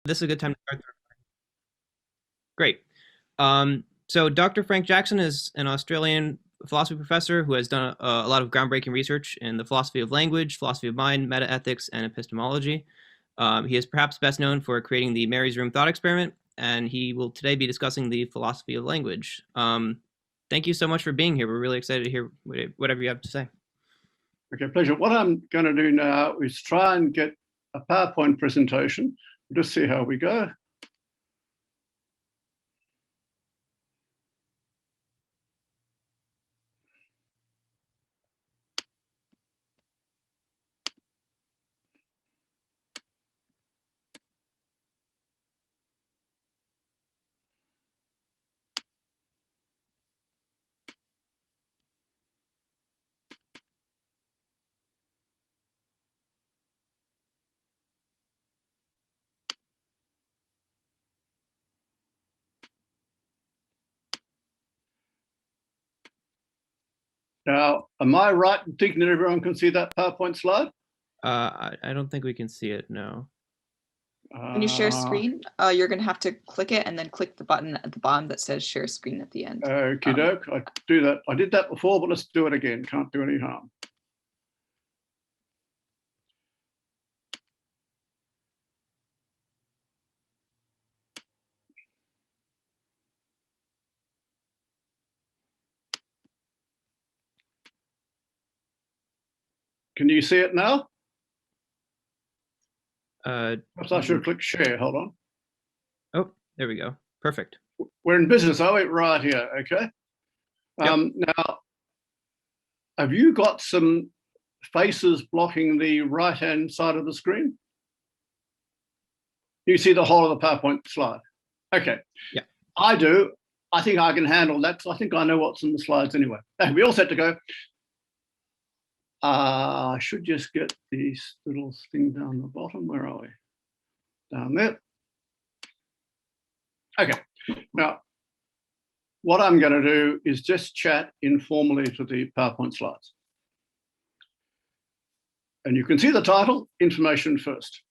This is a good time to start. Great. So Dr. Frank Jackson is an Australian philosophy professor who has done a lot of groundbreaking research in the philosophy of language, philosophy of mind, metaethics, and epistemology. He is perhaps best known for creating the Mary's Room thought experiment, and he will today be discussing the philosophy of language. Thank you so much for being here. We're really excited to hear whatever you have to say. Okay, pleasure. What I'm going to do now is try and get a PowerPoint presentation. We'll just see how we go. Now, am I right in thinking that everyone can see that PowerPoint slide? I don't think we can see it, no. When you share screen, you're going to have to click it and then click the button at the bottom that says share screen at the end. Okie doke, I do that. I did that before, but let's do it again. Can't do any harm. Can you see it now? Perhaps I should click share. Hold on. Oh, there we go. Perfect. We're in business, are we? Right here. Okay. Yep. Now, have you got some faces blocking the right-hand side of the screen? You see the whole of the PowerPoint slide. Okay. Yeah. I do. I think I can handle that because I think I know what's in the slides anyway. We all set to go. I should just get this little thing down the bottom. Where are we? Down there. Okay. Now, what I'm going to do is just chat informally to the PowerPoint slides. And you can see the title, Information First.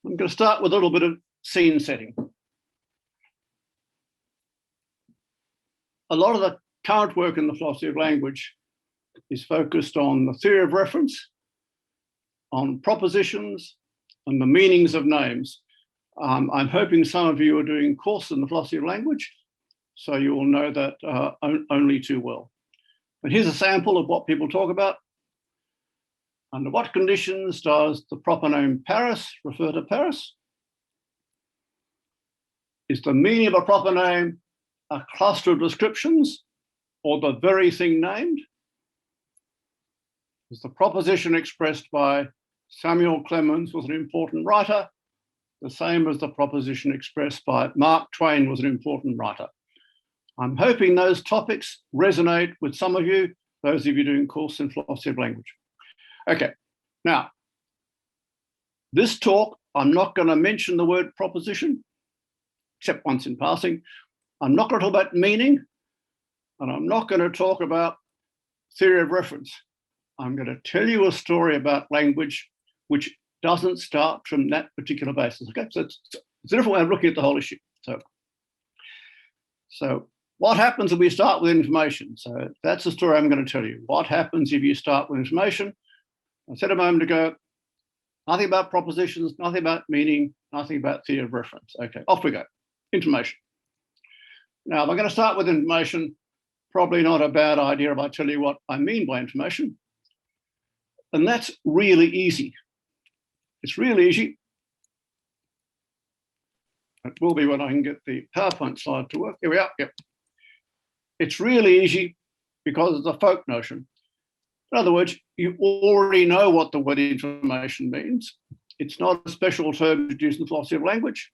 I'm going to start with a little bit of scene setting. A lot of the current work in the philosophy of language is focused on the theory of reference, on propositions, and the meanings of names. I'm hoping some of you are doing course in the philosophy of language, so you will know that only too well. And here's a sample of what people talk about. Under what conditions does the proper name Paris refer to Paris? Is the meaning of a proper name a cluster of descriptions or the very thing named? Is the proposition expressed by Samuel Clemens was an important writer, the same as the proposition expressed by Mark Twain was an important writer? I'm hoping those topics resonate with some of you, those of you doing course in philosophy of language. Okay, now, this talk, I'm not going to mention the word proposition, except once in passing. I'm not going to talk about meaning, and I'm not going to talk about theory of reference. I'm going to tell you a story about language which doesn't start from that particular basis. Okay, so it's a different way of looking at the whole issue. So what happens if we start with information? So that's the story I'm going to tell you. What happens if you start with information? I said a moment ago, nothing about propositions, nothing about meaning, nothing about theory of reference. Okay, off we go. Information. Now, if I'm going to start with information, probably not a bad idea if I tell you what I mean by information. And that's really easy. It's really easy. It will be when I can get the PowerPoint slide to work. Here we are. Yep. It's really easy because it's a folk notion. In other words, you already know what the word information means. It's not a special term introduced in the philosophy of language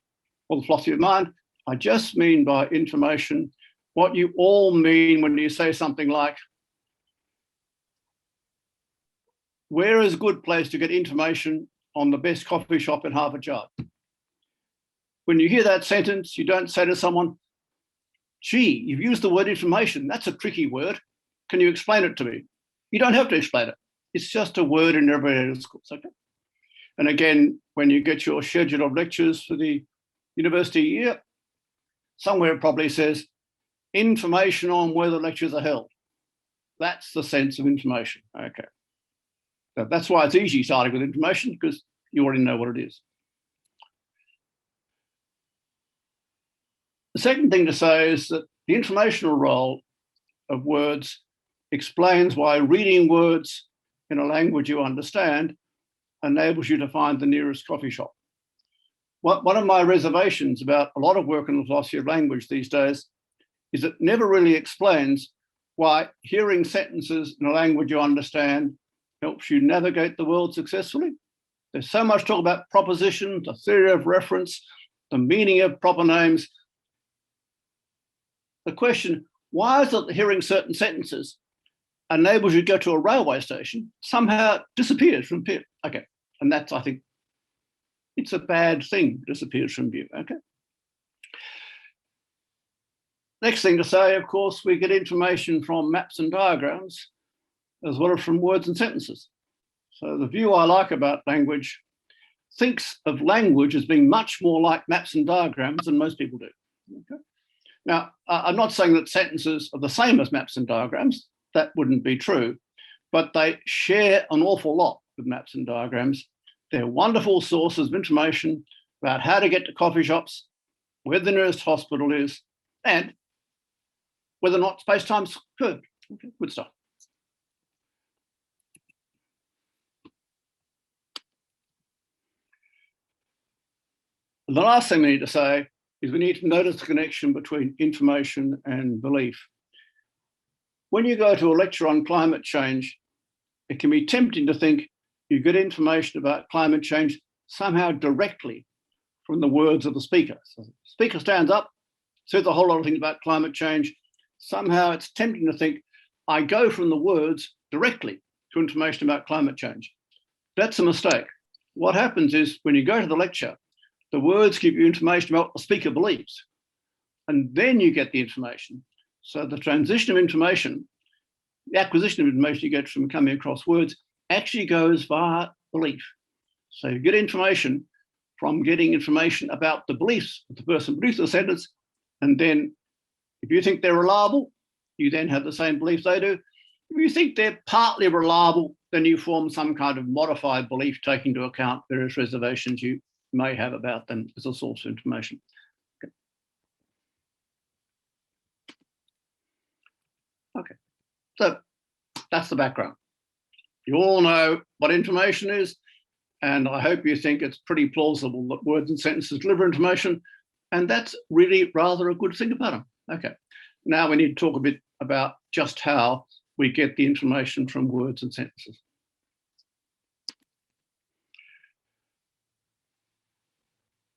or the philosophy of mind. I just mean by information what you all mean when you say something like, where is a good place to get information on the best coffee shop in Harvard Yard? When you hear that sentence, you don't say to someone, gee, you've used the word information. That's a tricky word. Can you explain it to me? You don't have to explain it. It's just a word in everyday discourse. Okay? And again, when you get your schedule of lectures for the university year, somewhere it probably says information on where the lectures are held. That's the sense of information. Okay. So that's why it's easy starting with information, because you already know what it is. The second thing to say is that the informational role of words explains why reading words in a language you understand enables you to find the nearest coffee shop. One of my reservations about a lot of work in the philosophy of language these days is it never really explains why hearing sentences in a language you understand helps you navigate the world successfully. There's so much talk about propositions, the theory of reference, the meaning of proper names. The question, why is it that hearing certain sentences enables you to go to a railway station, somehow disappears from view? Okay, and that's, I think, it's a bad thing, disappears from view, okay? Next thing to say, of course, we get information from maps and diagrams, as well as from words and sentences. So the view I like about language thinks of language as being much more like maps and diagrams than most people do. Okay? Now, I'm not saying that sentences are the same as maps and diagrams. That wouldn't be true, but they share an awful lot with maps and diagrams. They're wonderful sources of information about how to get to coffee shops, where the nearest hospital is, and whether or not space-time's curved. Okay, good stuff. And the last thing we need to say is we need to notice the connection between information and belief. When you go to a lecture on climate change, it can be tempting to think you get information about climate change somehow directly from the words of the speaker. So the speaker stands up, says a whole lot of things about climate change. Somehow it's tempting to think, I go from the words directly to information about climate change. That's a mistake. What happens is when you go to the lecture, the words give you information about what the speaker believes, and then you get the information. So the transition of information, the acquisition of information you get from coming across words actually goes via belief. So you get information from getting information about the beliefs of the person who produces the sentence, and then if you think they're reliable, you then have the same beliefs they do. If you think they're partly reliable, then you form some kind of modified belief taking into account various reservations you may have about them as a source of information. Okay, so that's the background. You all know what information is, and I hope you think it's pretty plausible that words and sentences deliver information, and that's really rather a good thing about them. Okay, now we need to talk a bit about just how we get the information from words and sentences.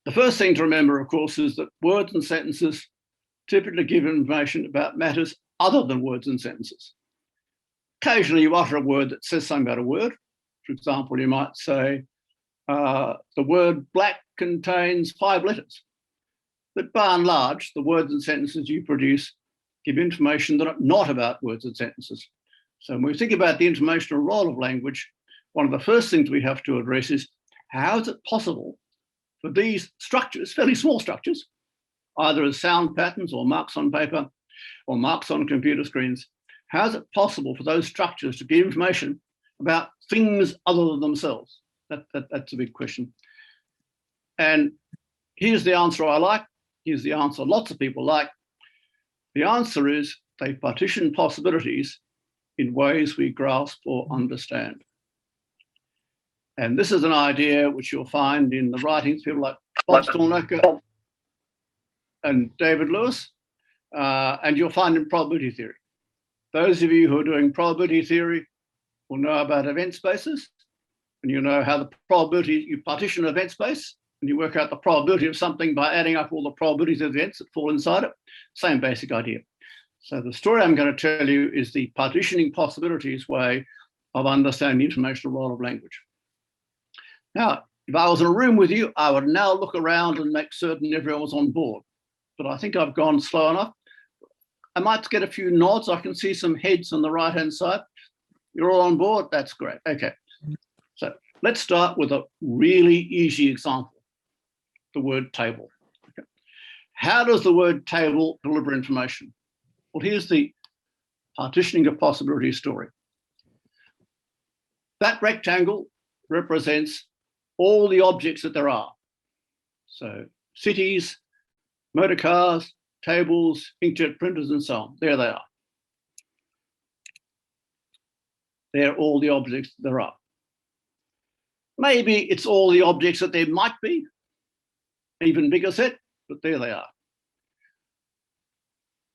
The first thing to remember, of course, is that words and sentences typically give information about matters other than words and sentences. Occasionally you utter a word that says something about a word. For example, you might say, the word black contains 5 letters. But by and large, the words and sentences you produce give information that are not about words and sentences. So when we think about the informational role of language, one of the first things we have to address is how is it possible for these structures, fairly small structures, either as sound patterns or marks on paper or marks on computer screens, how is it possible for those structures to give information about things other than themselves? That's a big question. And here's the answer I like. Here's the answer lots of people like. The answer is they partition possibilities in ways we grasp or understand. And this is an idea which you'll find in the writings of people like Bob Stalnaker and David Lewis, and you'll find in probability theory. Those of you who are doing probability theory will know about event spaces, and you know how the probability, you partition an event space, and you work out the probability of something by adding up all the probabilities of events that fall inside it. Same basic idea. So the story I'm going to tell you is the partitioning possibilities way of understanding the informational role of language. Now, if I was in a room with you, I would now look around and make certain everyone was on board. But I think I've gone slow enough. I might get a few nods. I can see some heads on the right-hand side. You're all on board? That's great. Okay. So let's start with a really easy example, the word table. Okay. How does the word table deliver information? Well, here's the partitioning of possibility story. That rectangle represents all the objects that there are. So cities, motor cars, tables, inkjet printers, and so on. There they are. They're all the objects that there are. Maybe it's all the objects that there might be, even bigger set, but there they are.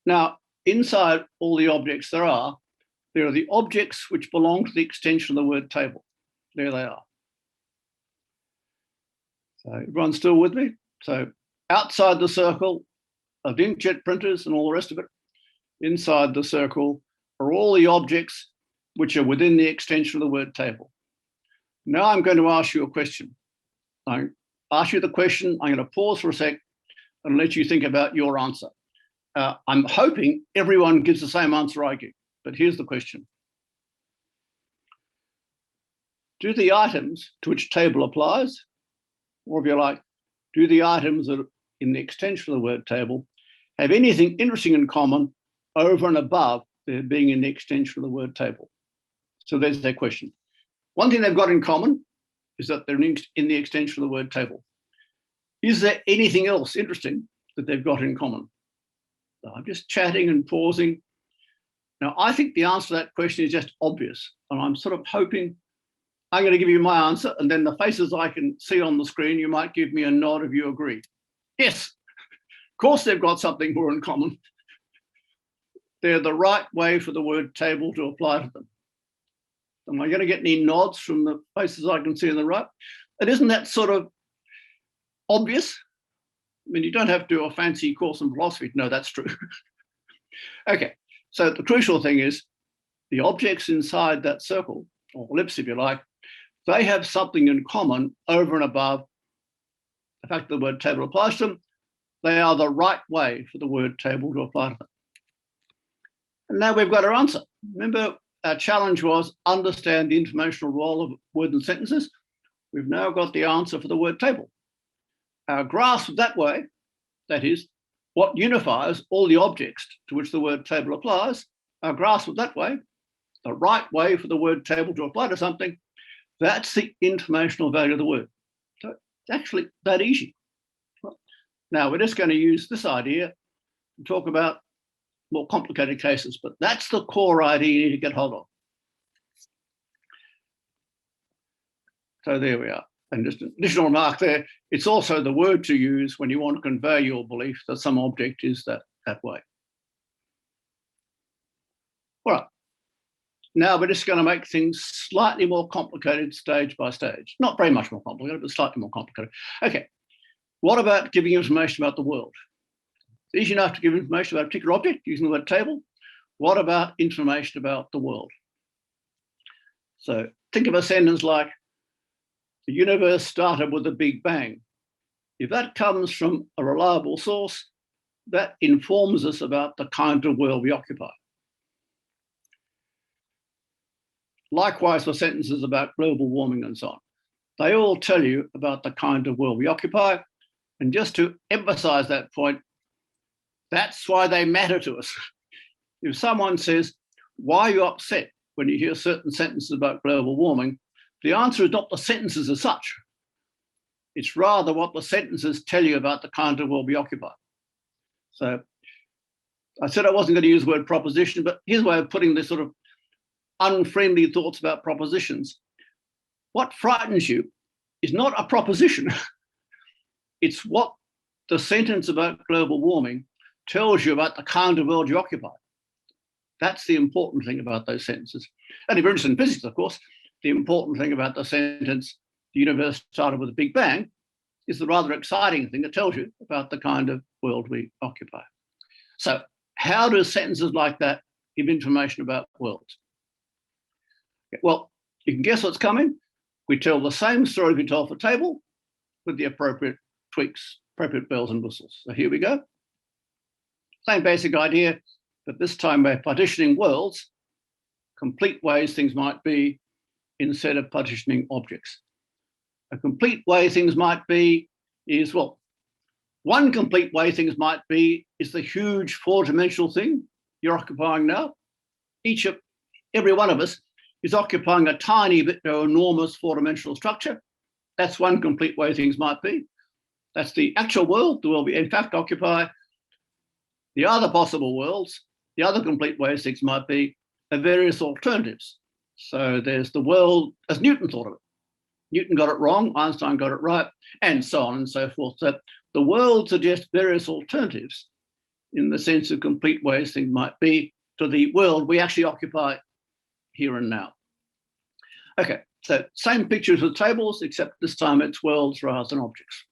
Now, inside all the objects there are the objects which belong to the extension of the word table. There they are. So everyone's still with me? So outside the circle are the inkjet printers and all the rest of it. Inside the circle are all the objects which are within the extension of the word table. Now I'm going to ask you a question. I ask you the question, I'm going to pause for a sec and let you think about your answer. I'm hoping everyone gives the same answer I give, but here's the question. Do the items to which table applies, or if you like, do the items that are in the extension of the word table have anything interesting in common over and above their being in the extension of the word table? So there's their question. One thing they've got in common is that they're in the extension of the word table. Is there anything else interesting that they've got in common? So I'm just chatting and pausing. Now, I think the answer to that question is just obvious, and I'm sort of hoping I'm going to give you my answer, and then the faces I can see on the screen, you might give me a nod if you agree. Yes, of course they've got something more in common. They're the right way for the word table to apply to them. Am I going to get any nods from the faces I can see on the right? And isn't that sort of obvious? I mean, you don't have to do a fancy course in philosophy to know that's true. Okay, so the crucial thing is the objects inside that circle, or ellipse if you like, they have something in common over and above the fact that the word table applies to them. They are the right way for the word table to apply to them. And now we've got our answer. Remember, our challenge was understand the informational role of words and sentences. We've now got the answer for the word table. Our grasp of that way, that is, what unifies all the objects to which the word table applies, our grasp of that way, the right way for the word table to apply to something, that's the informational value of the word. So it's actually that easy. Now we're just going to use this idea to talk about more complicated cases, but that's the core idea you need to get hold of. So there we are. And just an additional remark there, it's also the word to use when you want to convey your belief that some object is that way. All right. Now we're just going to make things slightly more complicated stage by stage. Not very much more complicated, but slightly more complicated. Okay. What about giving information about the world? It's easy enough to give information about a particular object using the word table. What about information about the world? So think of a sentence like, the universe started with a big bang. If that comes from a reliable source, that informs us about the kind of world we occupy. Likewise for sentences about global warming and so on. They all tell you about the kind of world we occupy. And just to emphasize that point, that's why they matter to us. If someone says, why are you upset when you hear certain sentences about global warming? The answer is not the sentences as such. It's rather what the sentences tell you about the kind of world we occupy. So I said I wasn't going to use the word proposition, but here's a way of putting this sort of unfriendly thoughts about propositions. What frightens you is not a proposition. It's what the sentence about global warming tells you about the kind of world you occupy. That's the important thing about those sentences. And if you're interested in physics, of course, the important thing about the sentence, the universe started with a big bang, is the rather exciting thing that tells you about the kind of world we occupy. So how do sentences like that give information about worlds? Well, you can guess what's coming. We tell the same story we told for table with the appropriate tweaks, appropriate bells and whistles. So here we go. Same basic idea, but this time we're partitioning worlds, complete ways things might be, instead of partitioning objects. A complete way things might be is, well, one complete way things might be is the huge four-dimensional thing you're occupying now. Every one of us is occupying a tiny bit of enormous four-dimensional structure. That's one complete way things might be. That's the actual world, the world we in fact occupy. The other possible worlds, the other complete ways things might be, are various alternatives. So there's the world as Newton thought of it. Newton got it wrong, Einstein got it right, and so on and so forth. So the world suggests various alternatives in the sense of complete ways things might be to the world we actually occupy here and now. Okay, so same pictures with tables, except this time it's worlds rather than objects.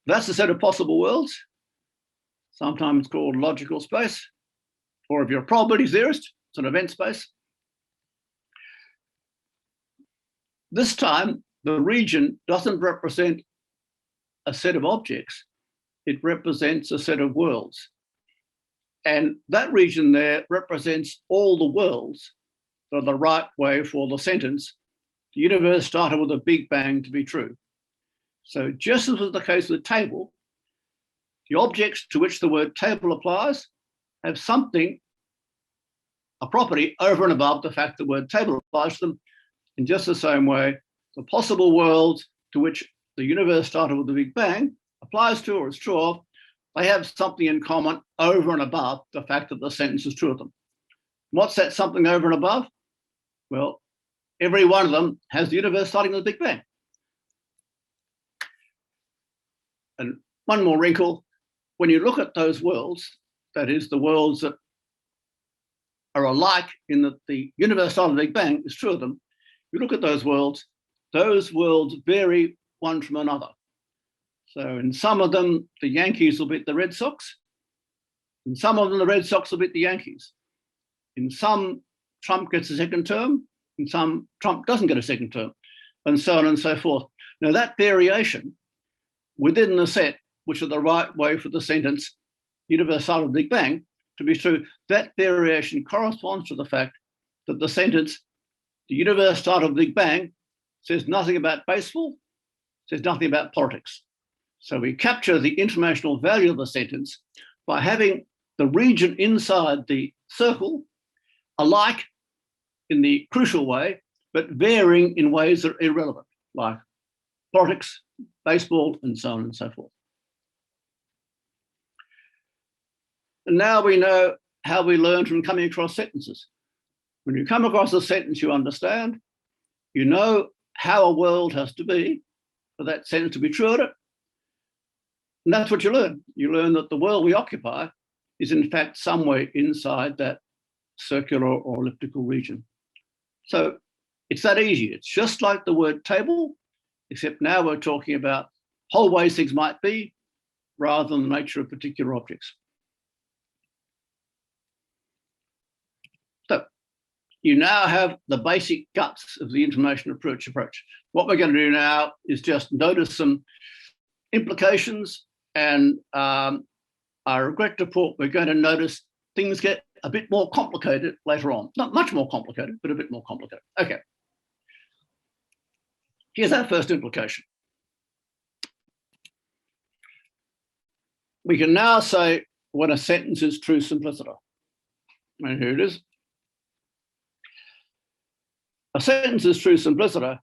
That's a set of possible worlds, sometimes called logical space, or if you're a probability theorist, it's an event space. This time, the region doesn't represent a set of objects, it represents a set of worlds. And that region there represents all the worlds that are the right way for the sentence, the universe started with a big bang to be true. So just as was the case with table, the objects to which the word table applies have something, a property over and above the fact the word table applies to them. In just the same way, the possible worlds to which the universe started with the Big Bang applies to or is true of, they have something in common over and above the fact that the sentence is true of them. What's that something over and above? Well, every one of them has the universe starting with the Big Bang. And one more wrinkle, when you look at those worlds, that is the worlds that are alike in that the universe started with the Big Bang is true of them, you look at those worlds vary one from another. So in some of them, the Yankees will beat the Red Sox. In some of them, the Red Sox will beat the Yankees. In some, Trump gets a second term. In some, Trump doesn't get a second term, and so on and so forth. Now that variation within the set, which are the right way for the sentence, universe started with the Big Bang, to be true, that variation corresponds to the fact that the sentence, the universe started with the Big Bang, says nothing about baseball, says nothing about politics. So we capture the informational value of the sentence by having the region inside the circle alike in the crucial way, but varying in ways that are irrelevant, like politics, baseball, and so on and so forth. And now we know how we learn from coming across sentences. When you come across a sentence you understand, you know how a world has to be for that sentence to be true of it. And that's what you learn. You learn that the world we occupy is in fact somewhere inside that circular or elliptical region. So it's that easy. It's just like the word table, except now we're talking about whole ways things might be rather than the nature of particular objects. So you now have the basic guts of the information approach. What we're going to do now is just notice some implications, and I regret to report we're going to notice things get a bit more complicated later on. Not much more complicated, but a bit more complicated. Okay. Here's our first implication. We can now say when a sentence is true simpliciter. And here it is. A sentence is true simpliciter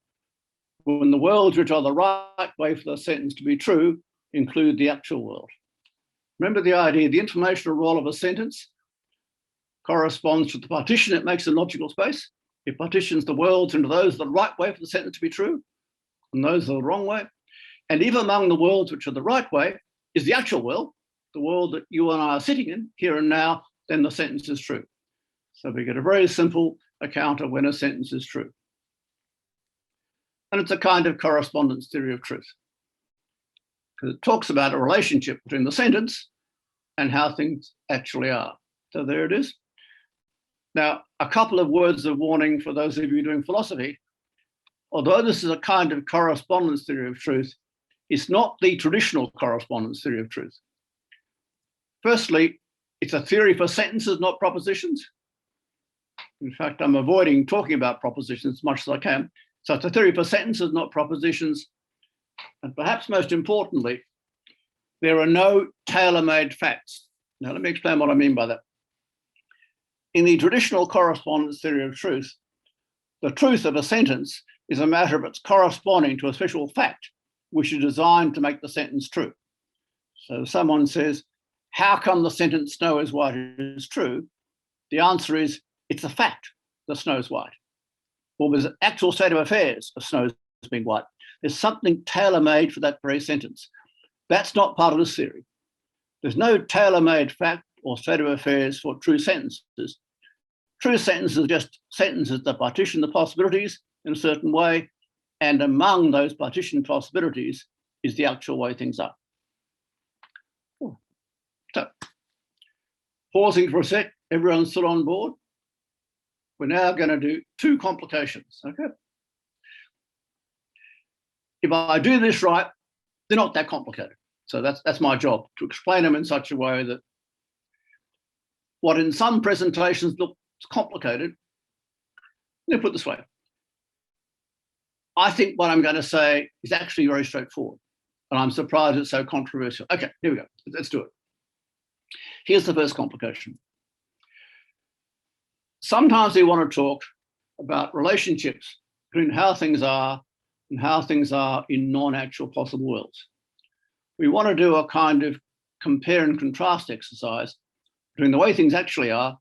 when the worlds which are the right way for the sentence to be true include the actual world. Remember the idea, the informational role of a sentence corresponds to the partition it makes in logical space. It partitions the worlds into those are the right way for the sentence to be true, and those are the wrong way. And even among the worlds which are the right way is the actual world, the world that you and I are sitting in here and now, then the sentence is true. So we get a very simple account of when a sentence is true. And it's a kind of correspondence theory of truth, because it talks about a relationship between the sentence and how things actually are. So there it is. Now, a couple of words of warning for those of you doing philosophy. Although this is a kind of correspondence theory of truth, it's not the traditional correspondence theory of truth. Firstly, it's a theory for sentences, not propositions. In fact, I'm avoiding talking about propositions as much as I can. So it's a theory for sentences, not propositions. And perhaps most importantly, there are no tailor-made facts. Now, let me explain what I mean by that. In the traditional correspondence theory of truth, the truth of a sentence is a matter of its corresponding to a special fact, which is designed to make the sentence true. So someone says, how come the sentence snow is white is true? The answer is, it's a fact that snow is white. Or there's an actual state of affairs of snow being white. There's something tailor-made for that very sentence. That's not part of this theory. There's no tailor-made fact or state of affairs for true sentences. True sentences are just sentences that partition the possibilities in a certain way, and among those partitioned possibilities is the actual way things are. So, pausing for a sec, everyone's still on board? We're now going to do two complications, okay? If I do this right, they're not that complicated. So that's my job, to explain them in such a way that what in some presentations looks complicated, let me put it this way. I think what I'm going to say is actually very straightforward, and I'm surprised it's so controversial. Okay, here we go. Let's do it. Here's the first complication. Sometimes we want to talk about relationships between how things are and how things are in non-actual possible worlds. We want to do a kind of compare and contrast exercise between the way things actually are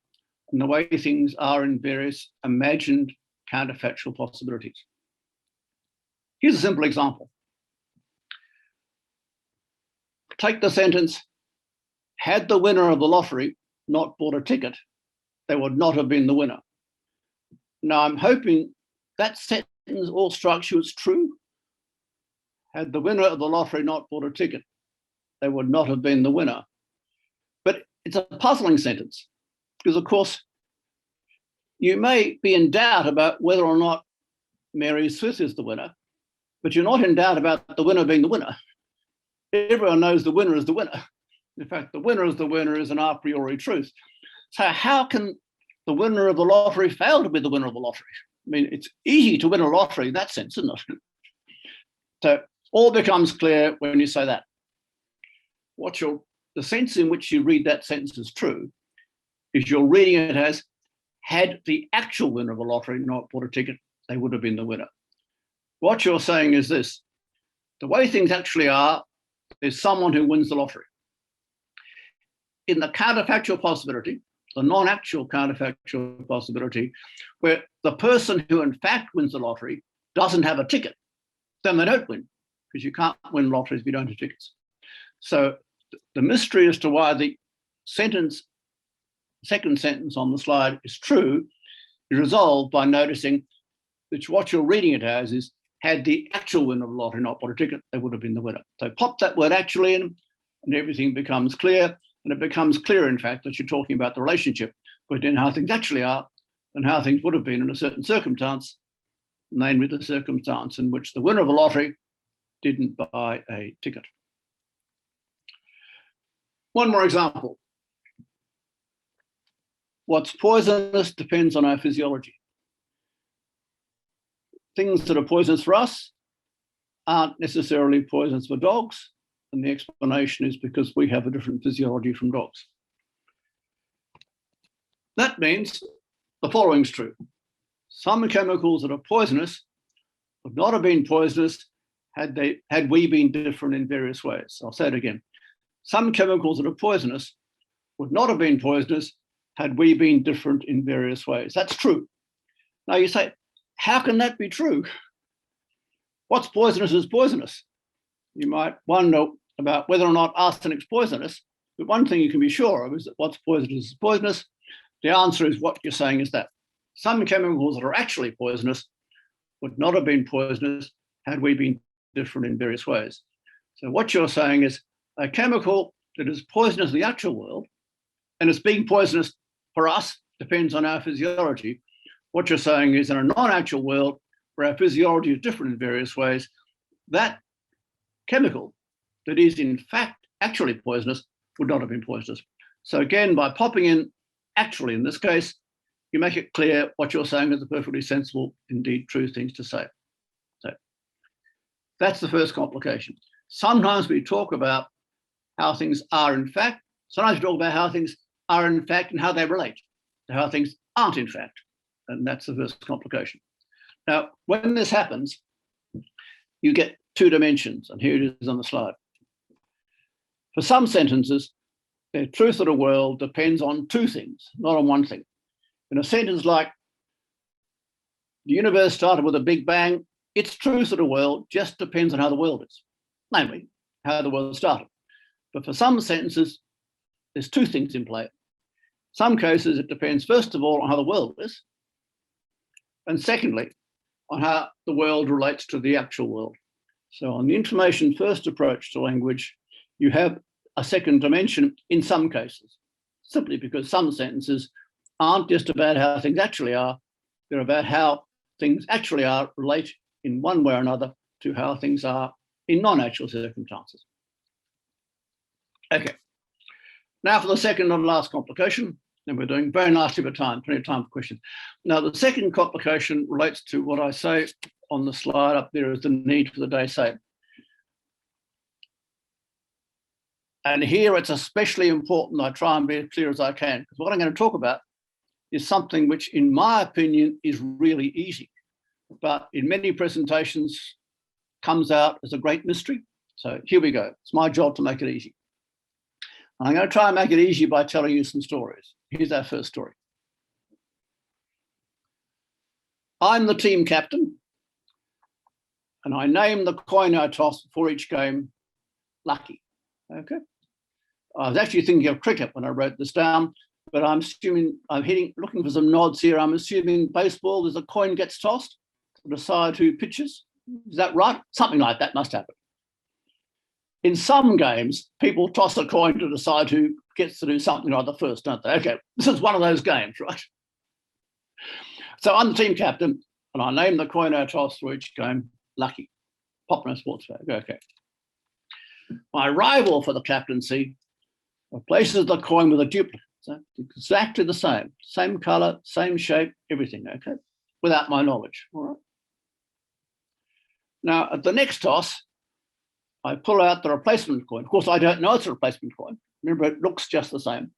and the way things are in various imagined counterfactual possibilities. Here's a simple example. Take the sentence, had the winner of the lottery not bought a ticket, they would not have been the winner. Now, I'm hoping that sentence all strikes you as true. Had the winner of the lottery not bought a ticket, they would not have been the winner. But it's a puzzling sentence because, of course, you may be in doubt about whether or not Mary Smith is the winner, but you're not in doubt about the winner being the winner. Everyone knows the winner is the winner. In fact, the winner is an a priori truth. So how can the winner of the lottery fail to be the winner of the lottery? I mean, it's easy to win a lottery in that sense, isn't it? So all becomes clear when you say that. The sense in which you read that sentence as true is you're reading it as, had the actual winner of the lottery not bought a ticket, they would have been the winner. What you're saying is this: the way things actually are, there's someone who wins the lottery. In the counterfactual possibility, the non-actual counterfactual possibility, where the person who in fact wins the lottery doesn't have a ticket, then they don't win, because you can't win lotteries if you don't have tickets. So the mystery as to why the second sentence on the slide is true is resolved by noticing that what you're reading it as is, had the actual winner of the lottery not bought a ticket, they would have been the winner. So pop that word actually in, and everything becomes clear. And it becomes clear, in fact, that you're talking about the relationship between how things actually are and how things would have been in a certain circumstance, namely the circumstance in which the winner of the lottery didn't buy a ticket. One more example. What's poisonous depends on our physiology. Things that are poisonous for us aren't necessarily poisonous for dogs, and the explanation is because we have a different physiology from dogs. That means the following is true. Some chemicals that are poisonous would not have been poisonous had we been different in various ways. I'll say it again. Some chemicals that are poisonous would not have been poisonous had we been different in various ways. That's true. Now you say, how can that be true? What's poisonous is poisonous. You might wonder about whether or not arsenic's poisonous, but one thing you can be sure of is that what's poisonous is poisonous. The answer is what you're saying is that some chemicals that are actually poisonous would not have been poisonous had we been different in various ways. So what you're saying is a chemical that is poisonous in the actual world, and it's being poisonous for us, depends on our physiology. What you're saying is in a non-actual world where our physiology is different in various ways, that chemical that is in fact actually poisonous would not have been poisonous. So again, by popping in actually in this case, you make it clear what you're saying is a perfectly sensible, indeed true things to say. That's the first complication. Sometimes we talk about how things are in fact. Sometimes we talk about how things are in fact and how they relate to how things aren't in fact. And that's the first complication. Now, when this happens, you get two dimensions, and here it is on the slide. For some sentences, the truth of the world depends on two things, not on one thing. In a sentence like, the universe started with a big bang, its truth of the world just depends on how the world is, namely, how the world started. But for some sentences, there's two things in play. Some cases, it depends, first of all, on how the world is, and secondly, on how the world relates to the actual world. So on the information first approach to language, you have a second dimension in some cases, simply because some sentences aren't just about how things actually are, they're about how things actually are relate in one way or another to how things are in non-actual circumstances. Okay, now for the second and last complication, and we're doing very nicely with time, plenty of time for questions. Now the second complication relates to what I say on the slide up there as the need for the day say. And here it's especially important I try and be as clear as I can, because what I'm going to talk about is something which, in my opinion, is really easy, but in many presentations comes out as a great mystery. So here we go. It's my job to make it easy. And I'm going to try and make it easy by telling you some stories. Here's our first story. I'm the team captain, and I name the coin I toss before each game lucky. Okay. I was actually thinking of cricket when I wrote this down, but I'm assuming looking for some nods here. I'm assuming baseball, there's a coin gets tossed to decide who pitches. Is that right? Something like that must happen. In some games, people toss a coin to decide who gets to do something or other first, don't they? Okay, this is one of those games, right? So I'm the team captain, and I name the coin I toss for each game lucky. Popular sports bag. Okay. My rival for the captaincy replaces the coin with a duplicate. So exactly the same color, same shape, everything, okay, without my knowledge, all right? Now, at the next toss, I pull out the replacement coin. Of course, I don't know it's a replacement coin. Remember, it looks just the same.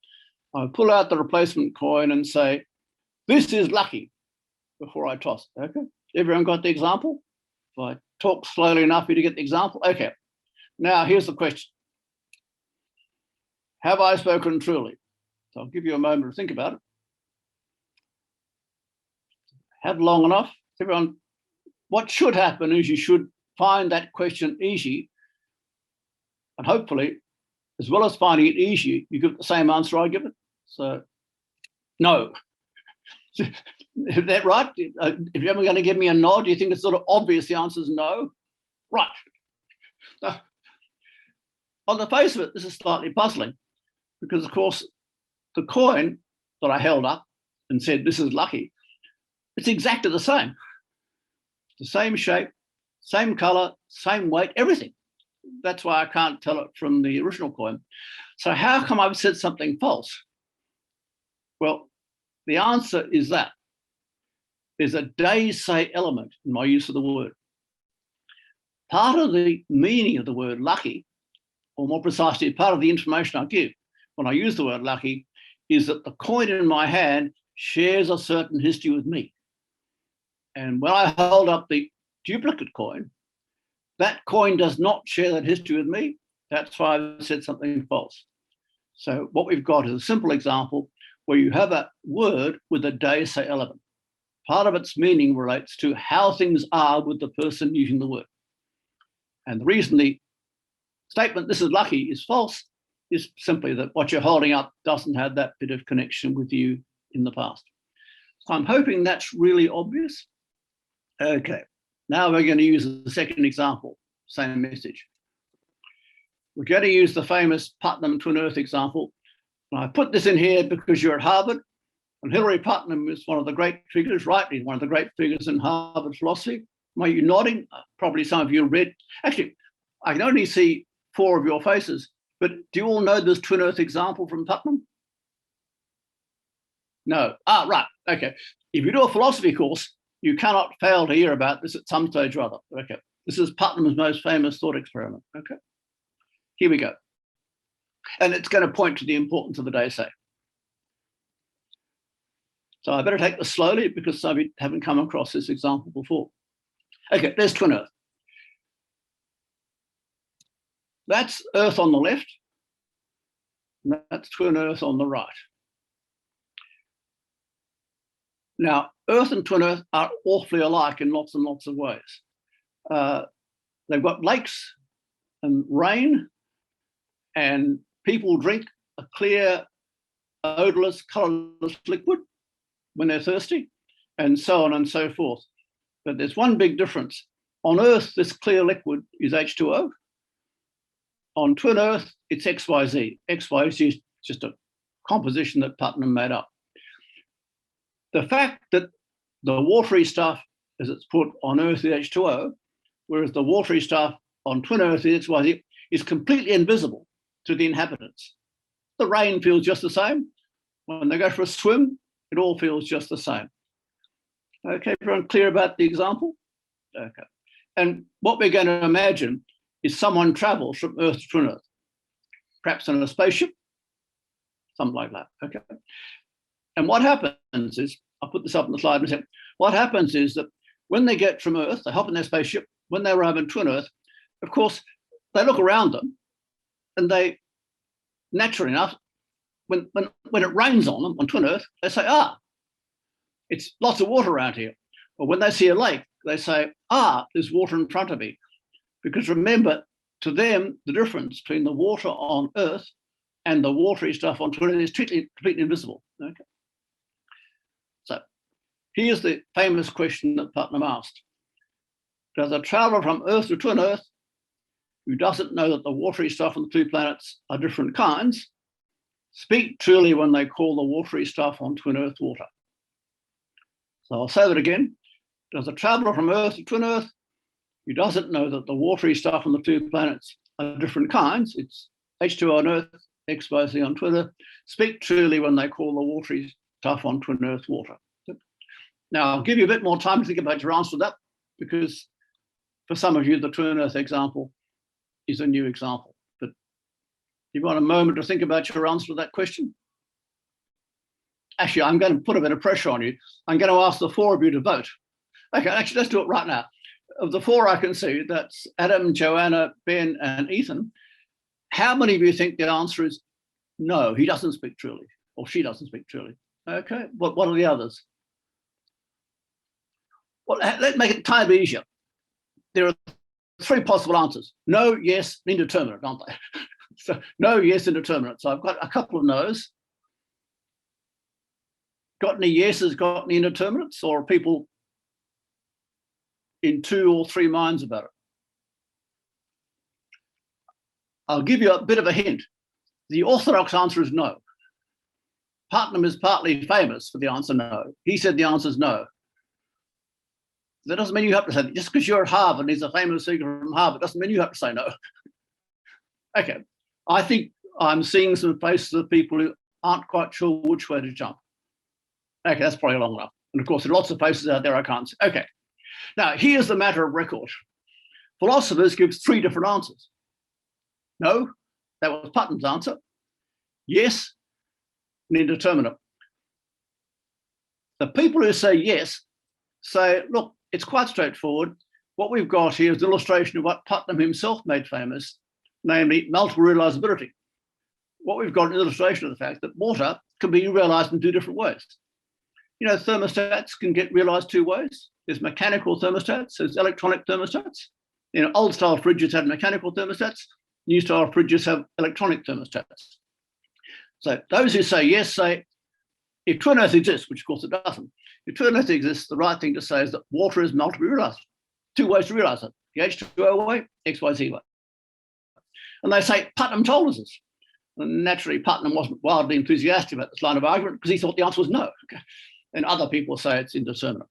I pull out the replacement coin and say, this is lucky, before I toss, okay? Everyone got the example? If I talk slowly enough for you to get the example? Okay. Now, here's the question. Have I spoken truly? So I'll give you a moment to think about it. Had long enough. Everyone, what should happen is you should find that question easy, and hopefully, as well as finding it easy, you give the same answer I give it. So, no. Is that right? If you're ever going to give me a nod, do you think it's sort of obvious the answer is no? Right. Now, on the face of it, this is slightly puzzling because, of course, the coin that I held up and said, this is lucky, it's exactly the same. The same shape, same color, same weight, everything. That's why I can't tell it from the original coin. So how come I've said something false? Well, the answer is that there's a day-say element in my use of the word. Part of the meaning of the word lucky, or more precisely, part of the information I give when I use the word lucky, is that the coin in my hand shares a certain history with me. And when I hold up the duplicate coin, that coin does not share that history with me. That's why I said something false. So what we've got is a simple example where you have a word with a day-say element. Part of its meaning relates to how things are with the person using the word. And the reason the statement, this is lucky, is false is simply that what you're holding up doesn't have that bit of connection with you in the past. So I'm hoping that's really obvious. Okay, now we're going to use the second example, same message. We're going to use the famous Putnam twin earth example. And I put this in here because you're at Harvard, and Hilary Putnam is one of the great figures, rightly one of the great figures in Harvard philosophy. Are you nodding? Probably some of you read. Actually, I can only see 4 of your faces, but do you all know this twin earth example from Putnam? No. Ah, right. Okay. If you do a philosophy course, you cannot fail to hear about this at some stage or other. Okay. This is Putnam's most famous thought experiment. Okay, here we go. And it's going to point to the importance of the day say. So I better take this slowly because some of you haven't come across this example before. Okay, there's twin Earth. That's Earth on the left, and that's twin Earth on the right. Now, Earth and twin Earth are awfully alike in lots and lots of ways. They've got lakes and rain, and people drink a clear, odorless, colourless liquid when they're thirsty, and so on and so forth. But there's one big difference. On Earth, this clear liquid is H2O. On twin Earth, it's XYZ. XYZ is just a composition that Putnam made up. The fact that the watery stuff, as it's put on Earth, is H2O, whereas the watery stuff on twin Earth is XYZ, is completely invisible to the inhabitants. The rain feels just the same. When they go for a swim, it all feels just the same. Okay, everyone clear about the example? Okay. And what we're going to imagine is someone travels from Earth to twin Earth, perhaps in a spaceship, something like that. Okay. And what happens is, I'll put this up on the slide in a second. What happens is that when they get from Earth, they hop in their spaceship. When they arrive in twin Earth, of course, they look around them, and they, naturally enough, when it rains on them on twin Earth, they say, it's lots of water around here. Or when they see a lake, they say, there's water in front of me. Because remember, to them, the difference between the water on Earth and the watery stuff on twin Earth is completely invisible. Okay. So here's the famous question that Putnam asked. Does a traveller from Earth to twin Earth who doesn't know that the watery stuff on the two planets are different kinds speak truly when they call the watery stuff on twin Earth water? So I'll say that again. Does a traveller from Earth to twin Earth who doesn't know that the watery stuff on the two planets are different kinds, it's H2O on Earth, XYZ on twin Earth, speak truly when they call the watery stuff on twin Earth water? Now, I'll give you a bit more time to think about your answer to that, because for some of you, the twin Earth example is a new example. But you want a moment to think about your answer to that question? Actually, I'm going to put a bit of pressure on you. I'm going to ask the four of you to vote. Okay, actually, let's do it right now. Of the four I can see, that's Adam, Joanna, Ben, and Ethan. How many of you think the answer is no, he doesn't speak truly, or she doesn't speak truly? Okay, what are the others? Well, let's make it a tiny bit easier. There are three possible answers: no, yes, indeterminate, aren't they? So no, yes, indeterminate. So I've got a couple of no's. Got any yeses, got any indeterminates, or are people in two or three minds about it? I'll give you a bit of a hint. The orthodox answer is no. Putnam is partly famous for the answer no. He said the answer is no. That doesn't mean you have to say that. Just because you're at Harvard and he's a famous speaker from Harvard doesn't mean you have to say no. Okay, I think I'm seeing some faces of people who aren't quite sure which way to jump. Okay, that's probably long enough. And of course, there are lots of faces out there I can't see. Okay, now here's the matter of record. Philosophers give three different answers. No, that was Putnam's answer. Yes, and indeterminate. The people who say yes say, look, it's quite straightforward. What we've got here is an illustration of what Putnam himself made famous, namely multiple realizability. What we've got is an illustration of the fact that water can be realized in two different ways. You know, thermostats can get realized two ways. There's mechanical thermostats, there's electronic thermostats. You know, old style fridges have mechanical thermostats, new style fridges have electronic thermostats. So those who say yes say, if twin Earth exists, which of course it doesn't, if twin Earth exists, the right thing to say is that water is multiply realized. Two ways to realize it, the H2O way, XYZ way. And they say, Putnam told us this. And naturally, Putnam wasn't wildly enthusiastic about this line of argument because he thought the answer was no. Okay. And other people say it's indeterminate.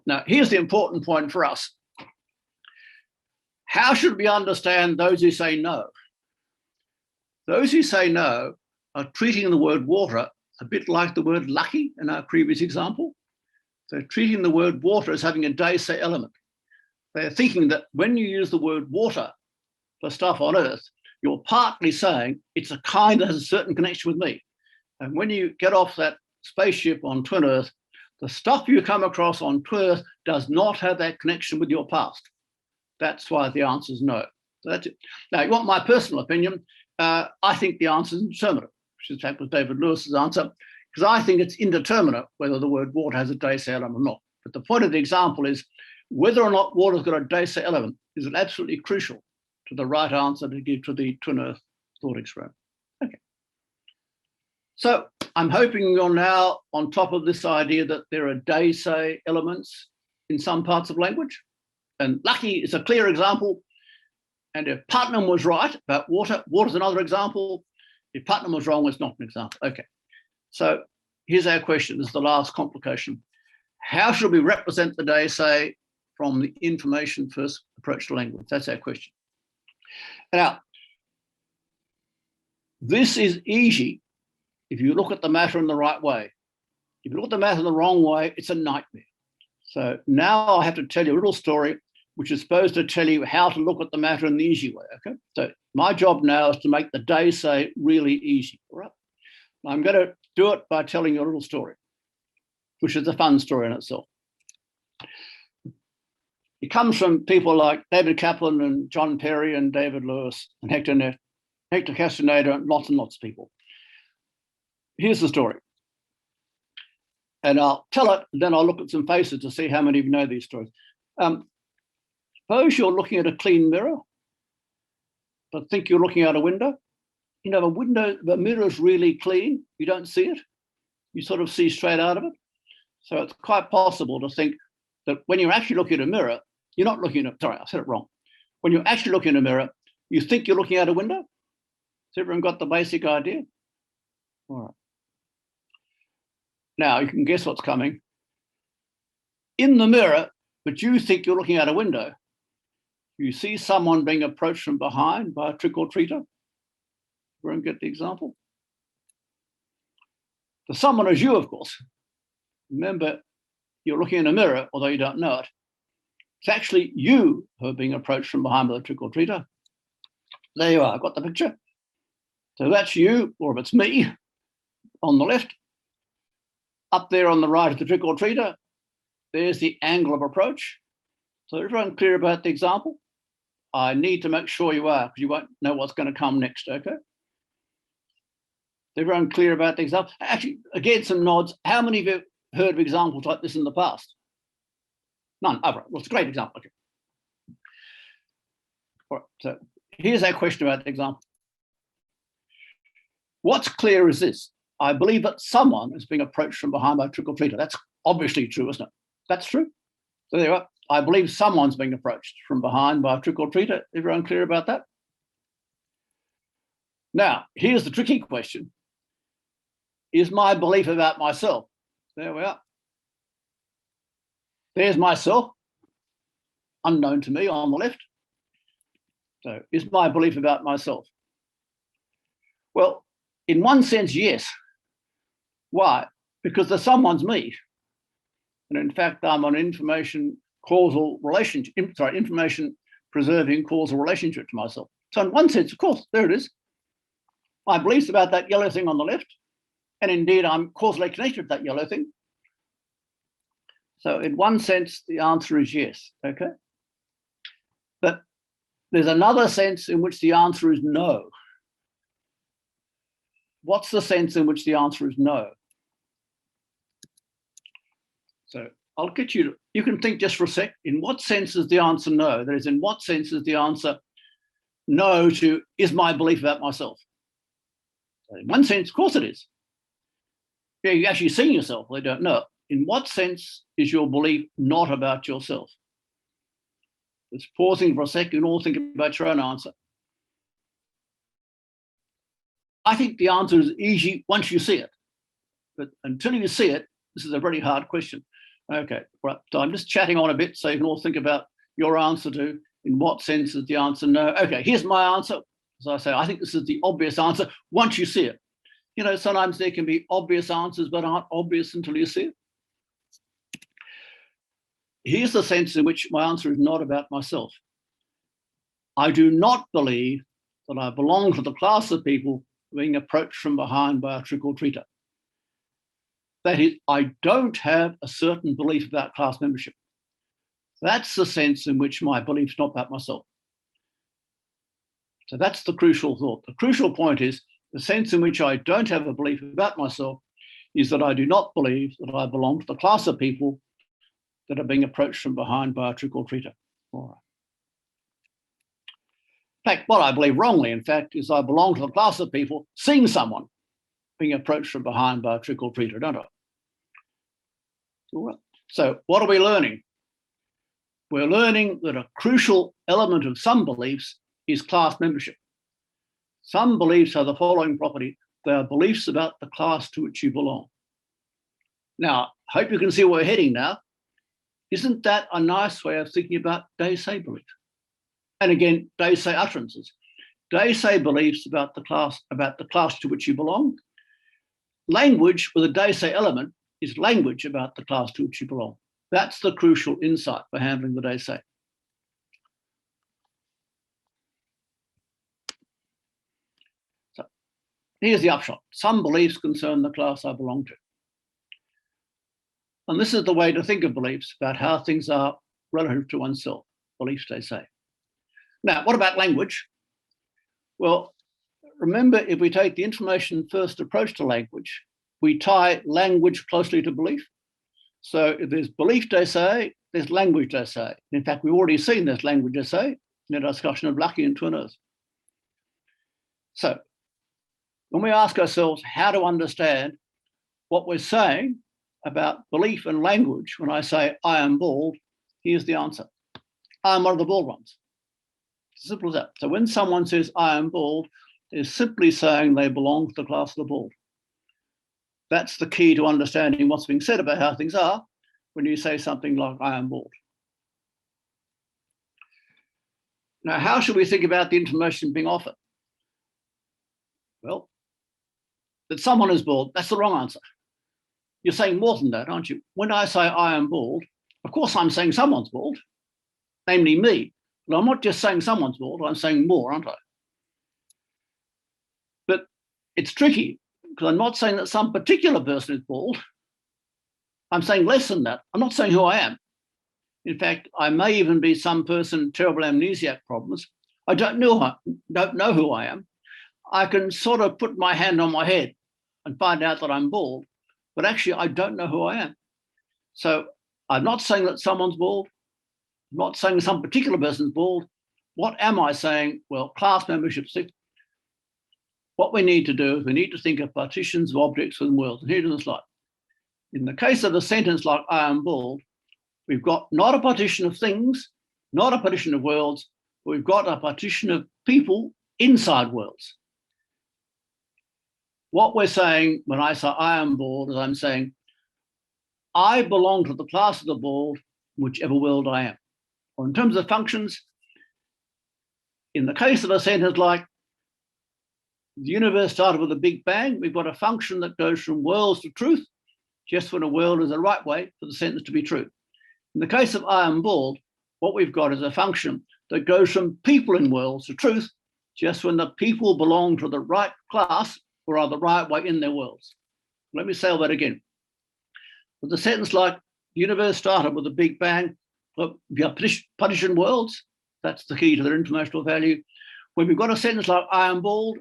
Now, here's the important point for us. How should we understand those who say no? Those who say no are treating the word water a bit like the word lucky in our previous example. So treating the word water as having a day say element. They're thinking that when you use the word water for stuff on Earth, you're partly saying it's a kind that has a certain connection with me. And when you get off that spaceship on Twin Earth, the stuff you come across on Twin Earth does not have that connection with your past. That's why the answer is no. So that's it. Now, you want my personal opinion? I think the answer is indeterminate, which in fact was David Lewis's answer, because I think it's indeterminate whether the word water has a day say element or not. But the point of the example is whether or not water's got a day say element is absolutely crucial to the right answer to give to the Twin Earth thought experiment. Okay. So I'm hoping you're now on top of this idea that there are day say elements in some parts of language. And lucky is a clear example. And if Putnam was right about water, water's another example. If Putnam was wrong, it's not an example. Okay. So here's our question. This is the last complication. How should we represent the day say from the information first approach to language? That's our question. Now, this is easy if you look at the matter in the right way. If you look at the matter in the wrong way, it's a nightmare. So now I have to tell you a little story which is supposed to tell you how to look at the matter in the easy way, okay? So my job now is to make the day say really easy, all right? I'm going to do it by telling you a little story, which is a fun story in itself. It comes from people like David Kaplan and John Perry and David Lewis and Hector Castaneda and lots of people. Here's the story. And I'll tell it, and then I'll look at some faces to see how many of you know these stories. Suppose you're looking at a clean mirror, but think you're looking out a window. You know, the mirror is really clean. You don't see it. You sort of see straight out of it. So it's quite possible to think that when you're actually looking at a mirror, you're not looking at, sorry, I said it wrong. When you're actually looking at a mirror, you think you're looking out a window. Has everyone got the basic idea? All right. Now you can guess what's coming. In the mirror, but you think you're looking out a window, you see someone being approached from behind by a trick-or-treater. Everyone get the example? The someone is you, of course. Remember, you're looking in a mirror, although you don't know it. It's actually you who are being approached from behind by the trick-or-treater. There you are, got the picture? So that's you, or if it's me, on the left. Up there on the right of the trick-or-treater, there's the angle of approach. So everyone clear about the example? I need to make sure you are, because you won't know what's going to come next, okay? Everyone clear about the example? Actually, again, some nods. How many of you have heard of examples like this in the past? None. Oh, right. Well, it's a great example. Okay. All right. So here's our question about the example. What's clear is this. I believe that someone is being approached from behind by a trick-or-treater. That's obviously true, isn't it? That's true. So there you are. I believe someone's being approached from behind by a trick-or-treater. Everyone clear about that? Now, here's the tricky question. Is my belief about myself? There we are. There's myself, unknown to me on the left. So is my belief about myself? Well, in one sense, yes. Why? Because the someone's me. And in fact, I'm an information preserving causal relationship to myself. So in one sense, of course, there it is. My beliefs about that yellow thing on the left, and indeed I'm causally connected to that yellow thing. So in one sense, the answer is yes, okay? But there's another sense in which the answer is no. What's the sense in which the answer is no? So I'll get you to, you can think just for a sec, in what sense is the answer no? That is, in what sense is the answer no to, is my belief about myself? So in one sense, of course it is. Yeah, you're actually seeing yourself, they don't know. In what sense is your belief not about yourself? Just pausing for a second and all think about your own answer. I think the answer is easy once you see it. But until you see it, this is a very hard question. Okay, right. So I'm just chatting on a bit so you can all think about your answer to, in what sense is the answer no? Okay, here's my answer. As I say, I think this is the obvious answer once you see it. You know, sometimes there can be obvious answers but aren't obvious until you see it. here's the sense in which my answer is not about myself. I do not believe that I belong to the class of people being approached from behind by a trick-or-treater. That is, I don't have a certain belief about class membership. That's the sense in which my belief is not about myself. So that's the crucial thought. The crucial point is the sense in which I don't have a belief about myself is that I do not believe that I belong to the class of people that are being approached from behind by a trick-or-treater. All right. In fact, what I believe wrongly, in fact, is I belong to the class of people seeing someone being approached from behind by a trick-or-treater, don't I? So what are we learning? We're learning that a crucial element of some beliefs is class membership. Some beliefs have the following property. They are beliefs about the class to which you belong. Now, I hope you can see where we're heading now. Isn't that a nice way of thinking about day-say belief? And again, day-say utterances. Day-say beliefs about the class to which you belong. Language with a day-say element is language about the class to which you belong. That's the crucial insight for handling the day-say. So here's the upshot. Some beliefs concern the class I belong to. And this is the way to think of beliefs about how things are relative to oneself, beliefs they say. Now, what about language? Well, remember, if we take the information first approach to language, we tie language closely to belief. So if there's belief they say, there's language they say. In fact, we've already seen this language they say in the discussion of Lucky and Twin Earths. So when we ask ourselves how to understand what we're saying about belief and language, when I say I am bald, here's the answer. I am one of the bald ones. Simple as that. So when someone says I am bald, they're simply saying they belong to the class of the bald. That's the key to understanding what's being said about how things are when you say something like I am bald. Now, how should we think about the information being offered? Well, that someone is bald, that's the wrong answer. You're saying more than that, aren't you? When I say I am bald, of course I'm saying someone's bald, namely me. But I'm not just saying someone's bald, I'm saying more, aren't I? But it's tricky because I'm not saying that some particular person is bald. I'm saying less than that. I'm not saying who I am. In fact, I may even be some person with terrible amnesiac problems. I don't know who I am. I can sort of put my hand on my head and find out that I'm bald, but actually I don't know who I am. So I'm not saying that someone's bald. I'm not saying some particular person's bald. What am I saying? Well, class membership. What we need to do is we need to think of partitions of objects within worlds. And here's the slide. In the case of a sentence like I am bald, we've got not a partition of things, not a partition of worlds, but we've got a partition of people inside worlds. What we're saying when I say I am bald is I'm saying I belong to the class of the bald, whichever world I am. Or in terms of functions, in the case of a sentence like the universe started with a big bang, we've got a function that goes from worlds to truth, just when a world is the right way for the sentence to be true. In the case of I am bald, what we've got is a function that goes from people in worlds to truth, just when the people belong to the right class or are the right way in their worlds. Let me say all that again. With a sentence like the universe started with a big bang, we have partition worlds. That's the key to their informational value. When we've got a sentence like I am bald,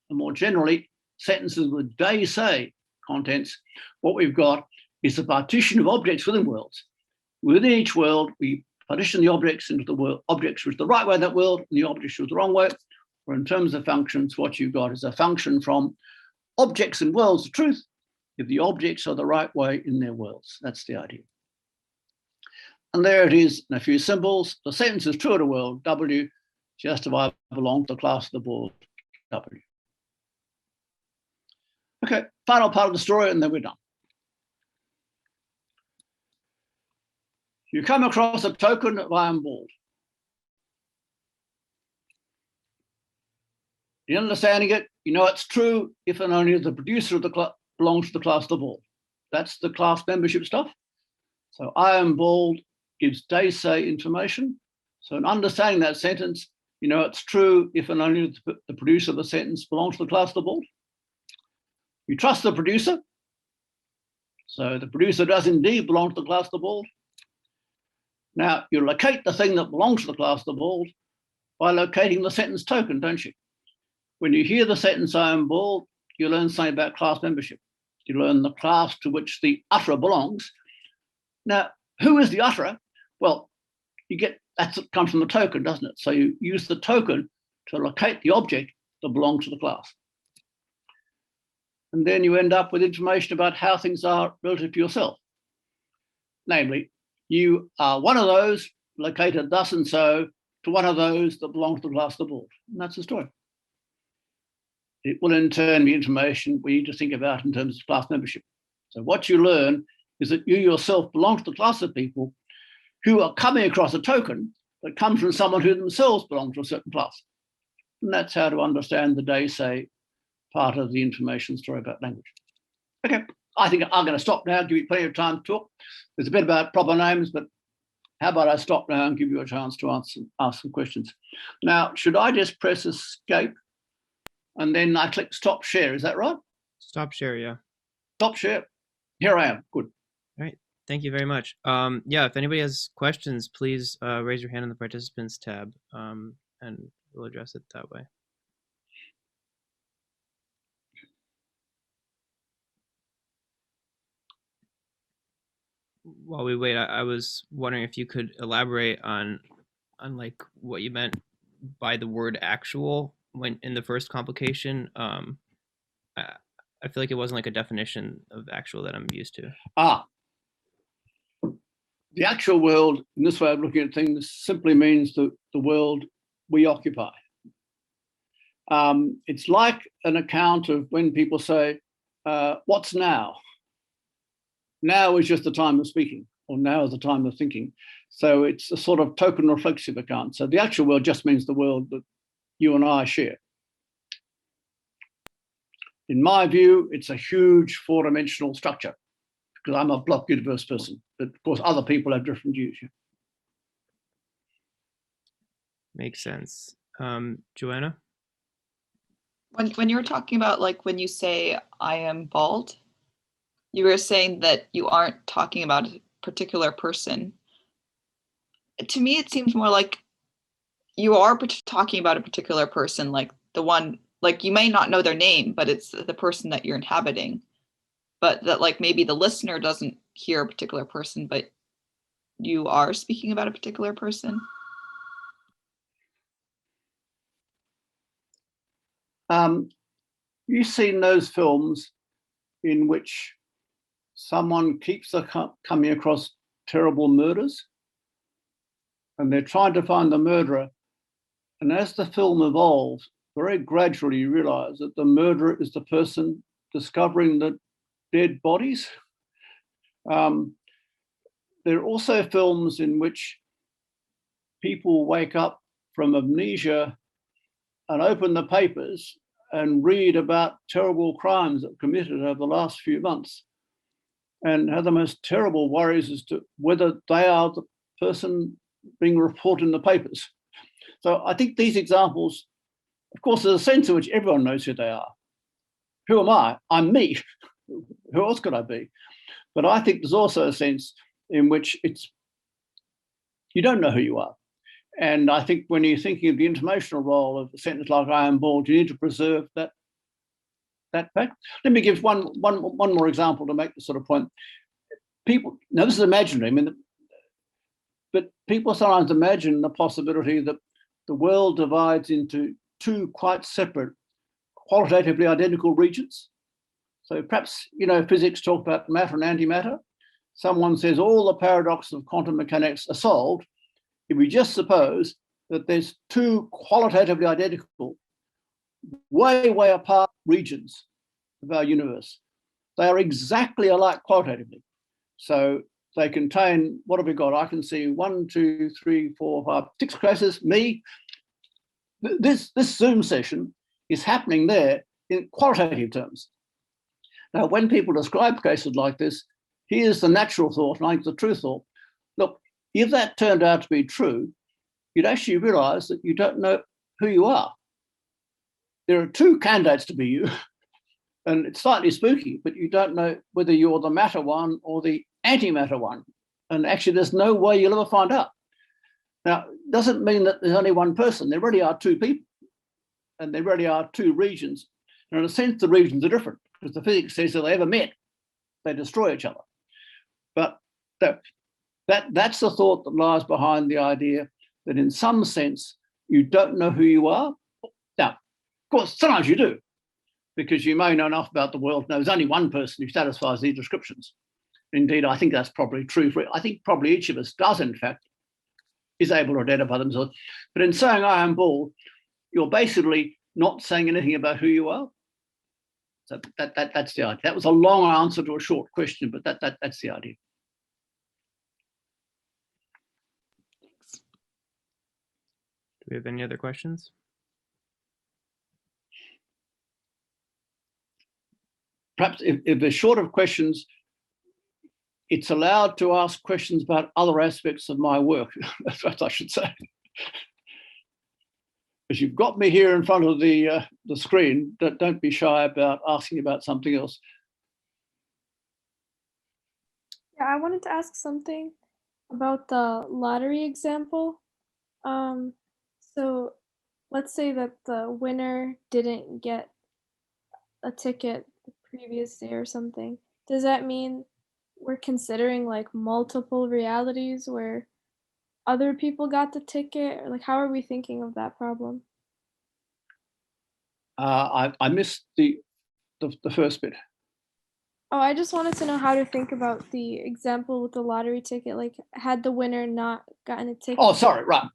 and more generally, sentences with they say contents, what we've got is a partition of objects within worlds. Within each world, we partition the objects into the objects which are the right way in that world, and the objects which are the wrong way. Or in terms of functions, what you've got is a function from objects in worlds to truth, if the objects are the right way in their worlds. That's the idea. And there it is in a few symbols. The sentence is true in a world, W, just if I belong to the class of the bald, W. Okay, final part of the story, and then we're done. You come across a token of I am bald. In understanding it, you know it's true if and only if the producer of the class belongs to the class of the bald. That's the class membership stuff. So I am bald gives day say information. So in understanding that sentence, you know it's true if and only if the producer of the sentence belongs to the class of the board. You trust the producer. So the producer does indeed belong to the class of the board. Now, you locate the thing that belongs to the class of the board by locating the sentence token, don't you? When you hear the sentence I am bald, you learn something about class membership. You learn the class to which the utterer belongs. Now, who is the utterer? Well, that comes from the token, doesn't it? So you use the token to locate the object that belongs to the class. And then you end up with information about how things are relative to yourself. Namely, you are one of those located thus and so to one of those that belong to the class of the board. And that's the story. It will in turn be information we need to think about in terms of class membership. So what you learn is that you yourself belong to the class of people who are coming across a token that comes from someone who themselves belong to a certain class. And that's how to understand the day say part of the information story about language. Okay, I think I'm going to stop now, give you plenty of time to talk. There's a bit about proper names, but how about I stop now and give you a chance to ask some questions. Now, should I just press escape and then I click stop share, is that right? Stop share, yeah. Stop share, here I am, good. All right, thank you very much. Yeah, if anybody has questions, please raise your hand in the participants tab and we'll address it that way. While we wait, I was wondering if you could elaborate on like what you meant by the word actual when in the first complication. I feel like it wasn't like a definition of actual that I'm used to. The actual world, in this way of looking at things, simply means the world we occupy. It's like an account of when people say, what's now? Now is just the time of speaking, or now is the time of thinking. So it's a sort of token reflexive account. So the actual world just means the world that you and I share. In my view, it's a huge four-dimensional structure because I'm a block universe person. But of course, other people have different views. Makes sense. Joanna? When you were talking about like when you say I am bald, you were saying that you aren't talking about a particular person. To me, it seems more like you are talking about a particular person, like the one, like you may not know their name, but it's the person that you're inhabiting. But that like maybe the listener doesn't hear a particular person, but you are speaking about a particular person. You've seen those films in which someone keeps coming across terrible murders and they're trying to find the murderer. And as the film evolves, very gradually you realize that the murderer is the person discovering the dead bodies. There are also films in which people wake up from amnesia and open the papers and read about terrible crimes that were committed over the last few months and have the most terrible worries as to whether they are the person being reported in the papers. So I think these examples, of course, there's a sense in which everyone knows who they are. Who am I? I'm me. Who else could I be? But I think there's also a sense in which you don't know who you are. And I think when you're thinking of the informational role of a sentence like I am bald, you need to preserve that fact. Let me give one more example to make the sort of point. People, now this is imaginary, but people sometimes imagine the possibility that the world divides into two quite separate, qualitatively identical regions. So perhaps, physics talk about matter and antimatter. Someone says all the paradoxes of quantum mechanics are solved if we just suppose that there's two qualitatively identical, way, way apart regions of our universe. They are exactly alike qualitatively. So they contain, what have we got? I can see 1, 2, 3, 4, 5, 6 classes, me. This Zoom session is happening there in qualitative terms. Now, when people describe cases like this, here's the natural thought, and I think the true thought. Look, if that turned out to be true, you'd actually realize that you don't know who you are. There are two candidates to be you, and it's slightly spooky, but you don't know whether you're the matter one or the antimatter one. And actually, there's no way you'll ever find out. Now, it doesn't mean that there's only one person. There really are two people, and there really are two regions. And in a sense, the regions are different, because the physics says if they ever met, they destroy each other. But that's the thought that lies behind the idea that in some sense, you don't know who you are. Now, of course, sometimes you do, because you may know enough about the world to know there's only one person who satisfies these descriptions. Indeed, I think that's probably true. I think probably each of us does, in fact, is able to identify themselves. But in saying I am bald, you're basically not saying anything about who you are. So that's the idea. That was a long answer to a short question, but that's the idea. Do we have any other questions? Perhaps if they're short of questions, it's allowed to ask questions about other aspects of my work. That's what I should say. Because you've got me here in front of the screen, don't be shy about asking about something else. Yeah, I wanted to ask something about the lottery example. So let's say that the winner didn't get a ticket the previous day or something. Does that mean we're considering like multiple realities where other people got the ticket? Or like, how are we thinking of that problem? I missed the first bit. Oh, I just wanted to know how to think about the example with the lottery ticket. Like, had the winner not gotten a ticket? Oh, sorry, right.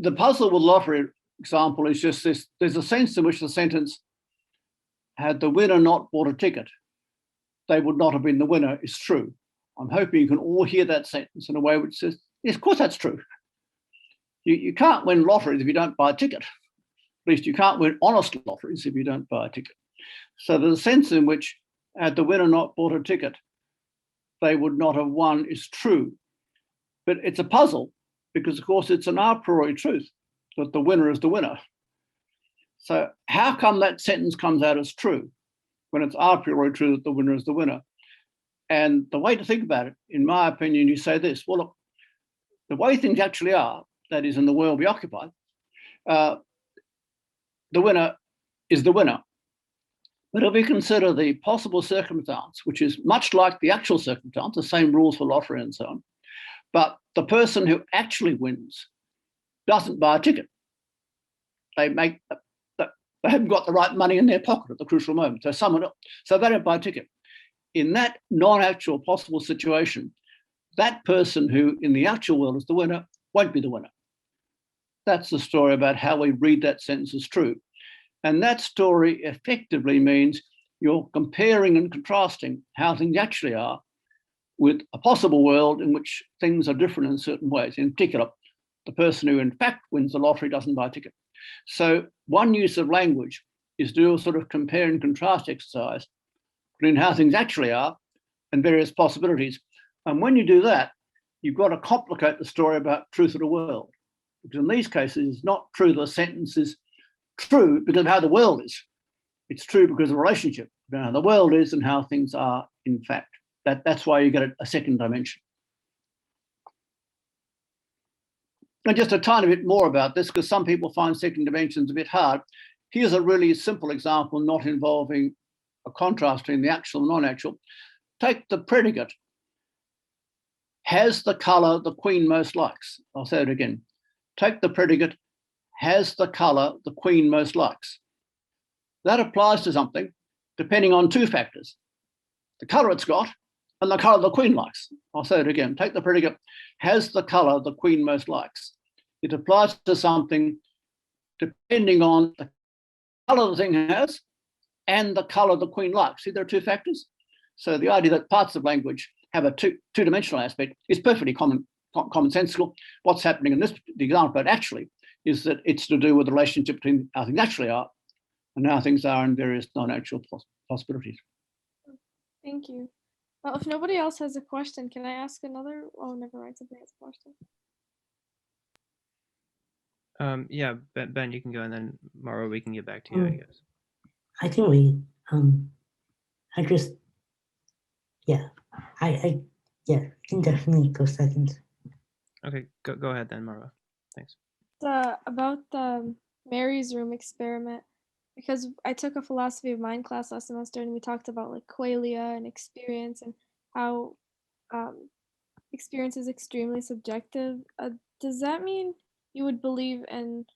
The puzzle with lottery example is just this. There's a sense in which the sentence, had the winner not bought a ticket, they would not have been the winner, is true. I'm hoping you can all hear that sentence in a way which says, yes, of course that's true. You can't win lotteries if you don't buy a ticket. At least you can't win honest lotteries if you don't buy a ticket. So there's a sense in which, had the winner not bought a ticket, they would not have won, is true. But it's a puzzle because, of course, it's an a priori truth that the winner is the winner. So how come that sentence comes out as true when it's a priori true that the winner is the winner? And the way to think about it, in my opinion, you say this: well, look, the way things actually are, that is in the world we occupy, the winner is the winner. But if we consider the possible circumstance, which is much like the actual circumstance, the same rules for lottery and so on, but the person who actually wins doesn't buy a ticket. They haven't got the right money in their pocket at the crucial moment. So they don't buy a ticket. In that non-actual possible situation, that person who in the actual world is the winner won't be the winner. That's the story about how we read that sentence as true. And that story effectively means you're comparing and contrasting how things actually are with a possible world in which things are different in certain ways. In particular, the person who in fact wins the lottery doesn't buy a ticket. So one use of language is to do a sort of compare and contrast exercise between how things actually are and various possibilities. And when you do that, you've got to complicate the story about truth of the world. Because in these cases, it's not true the sentence is true because of how the world is. It's true because of the relationship between how the world is and how things are in fact. That's why you get a second dimension. And just a tiny bit more about this, because some people find second dimensions a bit hard. Here's a really simple example not involving a contrast between the actual and non-actual. Take the predicate, has the colour the Queen most likes. I'll say it again. Take the predicate, has the colour the Queen most likes. That applies to something depending on two factors: the colour it's got and the colour the Queen likes. I'll say it again. Take the predicate, has the colour the Queen most likes. It applies to something depending on the colour the thing has and the colour the Queen likes. See, there are two factors. So the idea that parts of language have a two-dimensional aspect is perfectly commonsensical. What's happening in the example actually is that it's to do with the relationship between how things actually are and how things are in various non-actual possibilities. Thank you. Well, if nobody else has a question, can I ask another? Oh, never mind. Somebody has a question. Yeah, Ben, you can go, and then Mara, we can get back to you, I guess. I can wait. I just, yeah, I can definitely go second. Okay, go ahead then, Mara. Thanks. About the Mary's room experiment, because I took a philosophy of mind class last semester, and we talked about like qualia and experience and how experience is extremely subjective. Does that mean you would believe in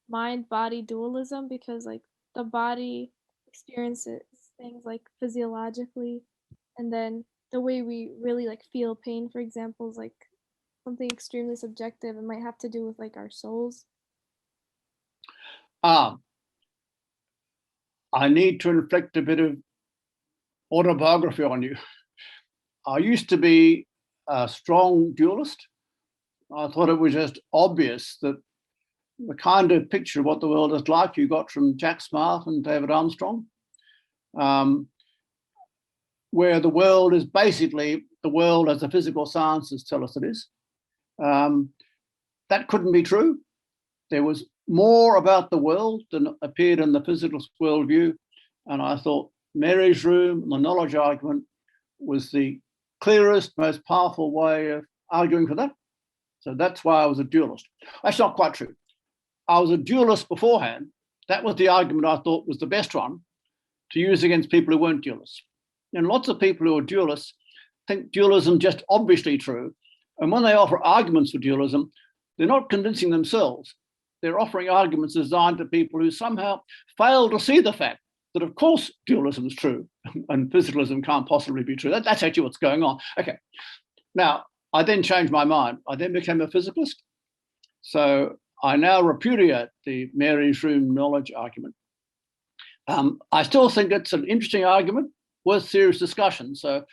mind-body dualism because like the body experiences things like physiologically, and then the way we really like feel pain, for example, is like something extremely subjective and might have to do with like our souls? I need to inflict a bit of autobiography on you. I used to be a strong dualist. I thought it was just obvious that the kind of picture of what the world is like you got from Jack Smart and David Armstrong, where the world is basically the world as the physical sciences tell us it is. That couldn't be true. There was more about the world than appeared in the physical worldview. And I thought Mary's room, the knowledge argument, was the clearest, most powerful way of arguing for that. So that's why I was a dualist. That's not quite true. I was a dualist beforehand. That was the argument I thought was the best one to use against people who weren't dualists. And lots of people who are dualists think dualism just obviously true. And when they offer arguments for dualism, they're not convincing themselves. They're offering arguments designed to people who somehow fail to see the fact that, of course, dualism is true and physicalism can't possibly be true. That's actually what's going on. Okay. Now, I then changed my mind. I then became a physicalist. So I now repudiate the Mary's room knowledge argument. I still think it's an interesting argument, worth serious discussion. So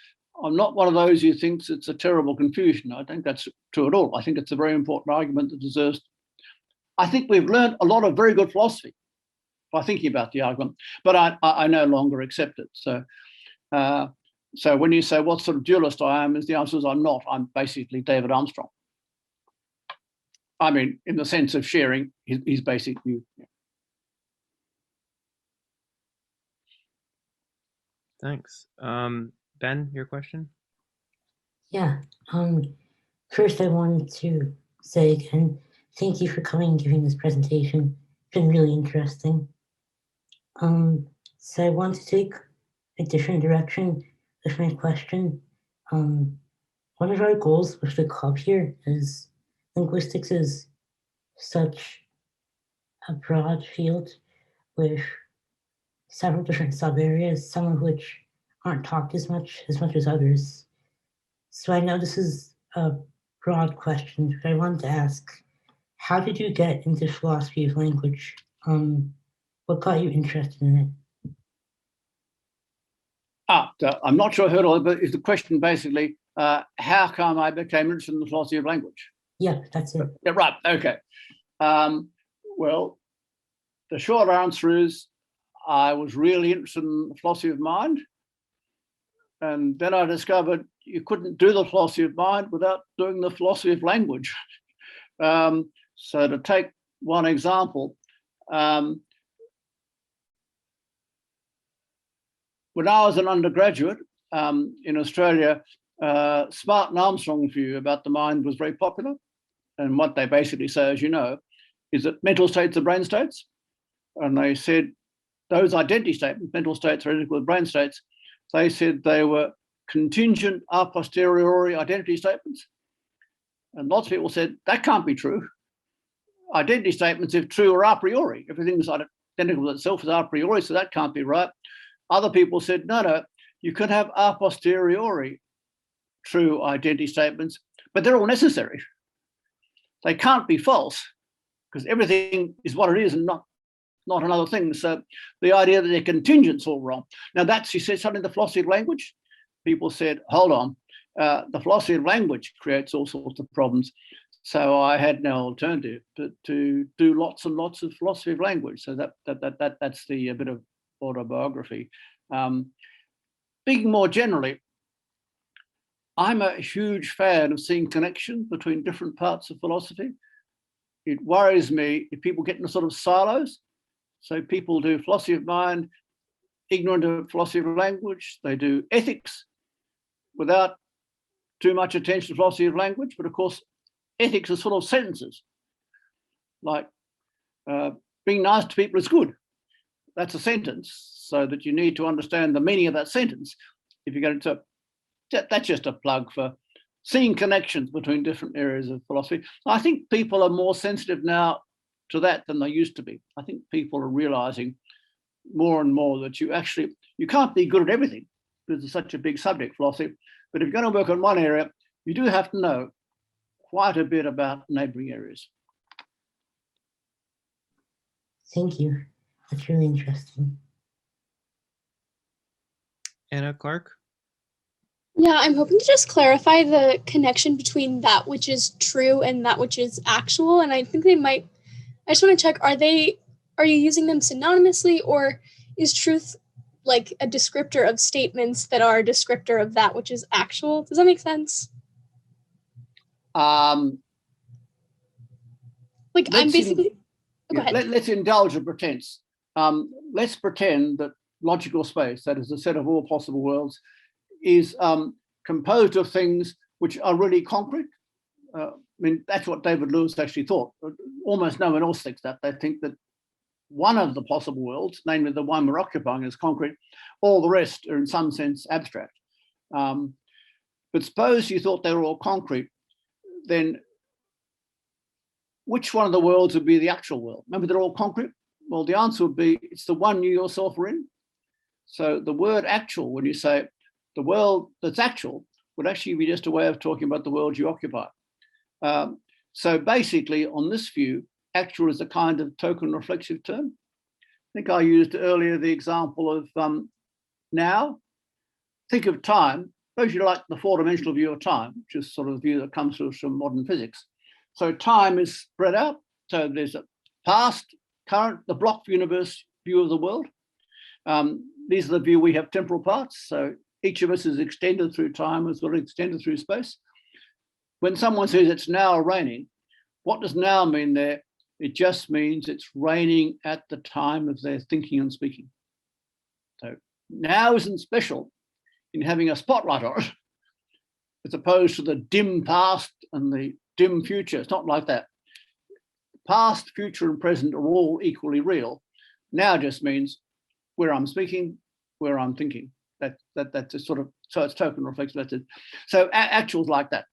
I'm not one of those who thinks it's a terrible confusion. I think that's true at all. I think it's a very important argument that deserves. I think we've learned a lot of very good philosophy by thinking about the argument, but I no longer accept it. So when you say what sort of dualist I am, the answer is I'm not. I'm basically David Armstrong. I mean, in the sense of sharing his basic view. Yeah. Thanks. Ben, your question? Yeah. First, I wanted to say again, thank you for coming and giving this presentation. It's been really interesting. So I want to take a different direction with my question. One of our goals with the club here is linguistics is such a broad field with several different sub areas, some of which aren't talked as much as others. So I know this is a broad question, but I wanted to ask, how did you get into philosophy of language? What got you interested in it? I'm not sure I heard all of it, but is the question basically, how come I became interested in the philosophy of language? Yeah, that's it. Yeah, right, okay. Well, the short answer is I was really interested in the philosophy of mind. And then I discovered you couldn't do the philosophy of mind without doing the philosophy of language. So to take one example, when I was an undergraduate in Australia, Smart and Armstrong's view about the mind was very popular. And what they basically say, as you know, is that mental states are brain states. And they said those identity statements, mental states are identical with brain states, they said they were contingent a posteriori identity statements. And lots of people said that can't be true. Identity statements, if true, are a priori. Everything is identical with itself is a priori, so that can't be right. Other people said, no, you can have a posteriori true identity statements, but they're all necessary. They can't be false because everything is what it is and not another thing. So the idea that they're contingent's all wrong. Now that's, you said something in the philosophy of language. People said, hold on, the philosophy of language creates all sorts of problems. So I had no alternative but to do lots and lots of philosophy of language. So that's the bit of autobiography. Speaking more generally, I'm a huge fan of seeing connections between different parts of philosophy. It worries me if people get into sort of silos. So people do philosophy of mind, ignorant of philosophy of language. They do ethics without too much attention to philosophy of language. But of course, ethics is full of sentences like being nice to people is good. That's a sentence, so that you need to understand the meaning of that sentence. If you're going to, that's just a plug for seeing connections between different areas of philosophy. I think people are more sensitive now to that than they used to be. I think people are realizing more and more that you can't be good at everything because it's such a big subject, philosophy. But if you're going to work on one area, you do have to know quite a bit about neighboring areas. Thank you. That's really interesting. Anna Clark? Yeah, I'm hoping to just clarify the connection between that which is true and that which is actual. And I think I just want to check, are you using them synonymously, or is truth like a descriptor of statements that are a descriptor of that which is actual? Does that make sense? I'm basically, go ahead. Let's indulge a pretense. Let's pretend that logical space, that is the set of all possible worlds, is composed of things which are really concrete. I mean, that's what David Lewis actually thought. Almost no one else thinks that. They think that one of the possible worlds, namely the one we're occupying, is concrete. All the rest are in some sense abstract. But suppose you thought they were all concrete, then which one of the worlds would be the actual world? Remember, they're all concrete? Well, the answer would be it's the one you yourself are in. So the word actual, when you say the world that's actual, would actually be just a way of talking about the world you occupy. So basically, on this view, actual is a kind of token reflexive term. I think I used earlier the example of now. Think of time. Suppose you like the four-dimensional view of time, which is sort of the view that comes through from modern physics. So time is spread out. So there's a past, current, the block universe view of the world. These are the view we have temporal parts. So each of us is extended through time as well as extended through space. When someone says it's now raining, what does now mean there? It just means it's raining at the time of their thinking and speaking. So now isn't special in having a spotlight on it, as opposed to the dim past and the dim future. It's not like that. Past, future, and present are all equally real. Now just means where I'm speaking, where I'm thinking. That's a sort of, so it's token reflexive. So actuals like that.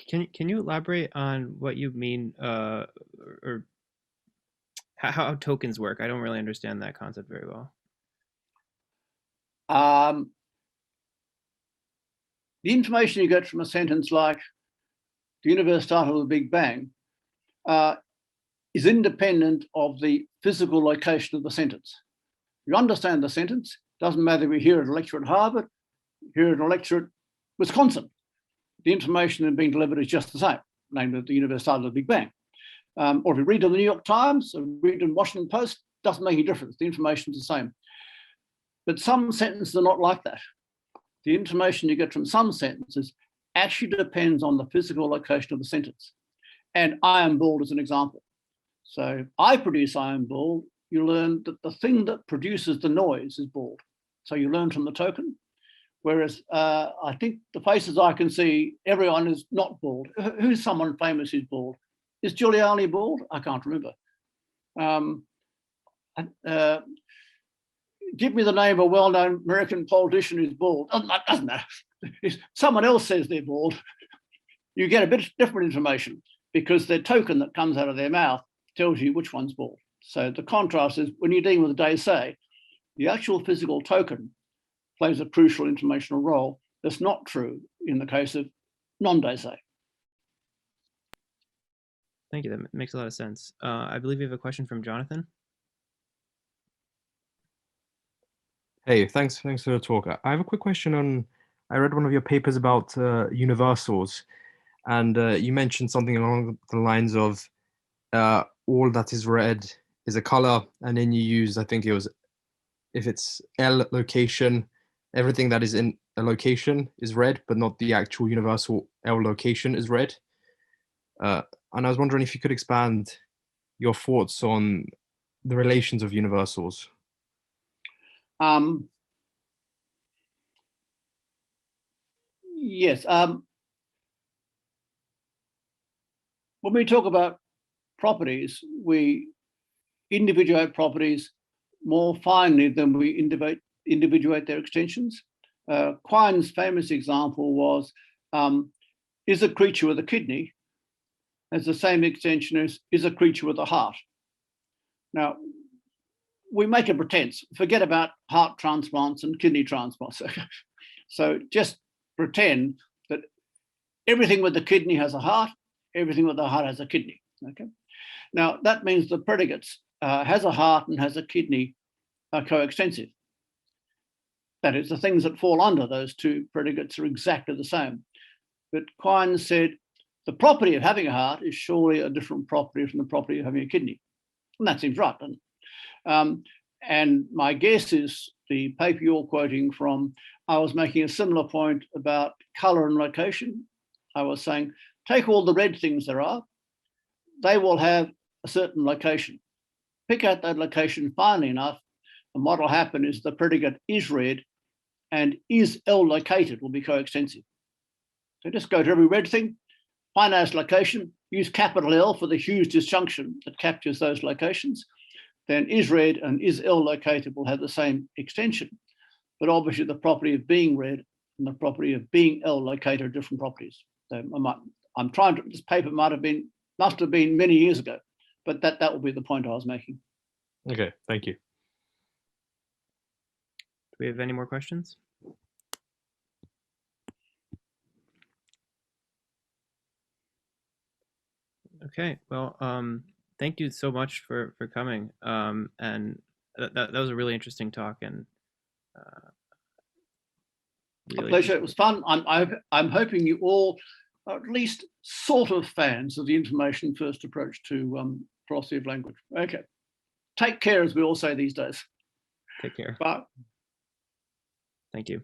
Can you elaborate on what you mean, or how tokens work? I don't really understand that concept very well. The information you get from a sentence like the universe started with a Big Bang is independent of the physical location of the sentence. You understand the sentence, doesn't matter if you hear it at a lecture at Harvard, hear it at a lecture at Wisconsin. The information that's being delivered is just the same, namely that the universe started with a Big Bang. Or if you read in the New York Times or read in Washington Post, doesn't make any difference. The information is the same. But some sentences are not like that. The information you get from some sentences actually depends on the physical location of the sentence. And I am bald as an example. So I produce I am bald. You learn that the thing that produces the noise is bald. So you learn from the token. Whereas I think the faces I can see, everyone is not bald. Who's someone famous who's bald? Is Giuliani bald? I can't remember. Give me the name of a well-known American politician who's bald. Doesn't matter. If someone else says they're bald, you get a bit different information because the token that comes out of their mouth tells you which one's bald. So the contrast is when you're dealing with a day-say, the actual physical token plays a crucial informational role. That's not true in the case of non-day-say. Thank you. That makes a lot of sense. I believe we have a question from Jonathan. Hey, thanks for the talk. I have a quick question on, I read one of your papers about universals, and you mentioned something along the lines of all that is red is a color, and then you used, I think it was if it's L location, everything that is in a location is read, but not the actual universal L location is read. And I was wondering if you could expand your thoughts on the relations of universals. Yes. When we talk about properties, we individuate properties more finely than we individuate their extensions. Quine's famous example was, is a creature with a kidney has the same extension as is a creature with a heart. Now, we make a pretense, forget about heart transplants and kidney transplants. So just pretend that everything with the kidney has a heart, everything with the heart has a kidney. Okay. Now, that means the predicates has a heart and has a kidney are coextensive. That is, the things that fall under those two predicates are exactly the same. But Quine said the property of having a heart is surely a different property from the property of having a kidney. And that seems right, doesn't it? And my guess is the paper you're quoting from, I was making a similar point about color and location. I was saying, take all the red things there are, they will have a certain location. Pick out that location finely enough, and what will happen is the predicate is red and is L located will be coextensive. So just go to every red thing, find out its location, use capital L for the Hughes disjunction that captures those locations, then is red and is L located will have the same extension. But obviously the property of being red and the property of being L located are different properties. So I'm trying to, this paper must have been many years ago, but that will be the point I was making. Okay, thank you. Do we have any more questions? Okay, well, thank you so much for coming. And that was a really interesting talk, and a pleasure. It was fun. I'm hoping you all are at least sort of fans of the information first approach to philosophy of language. Okay. Take care, as we all say these days. Take care. Bye. Thank you.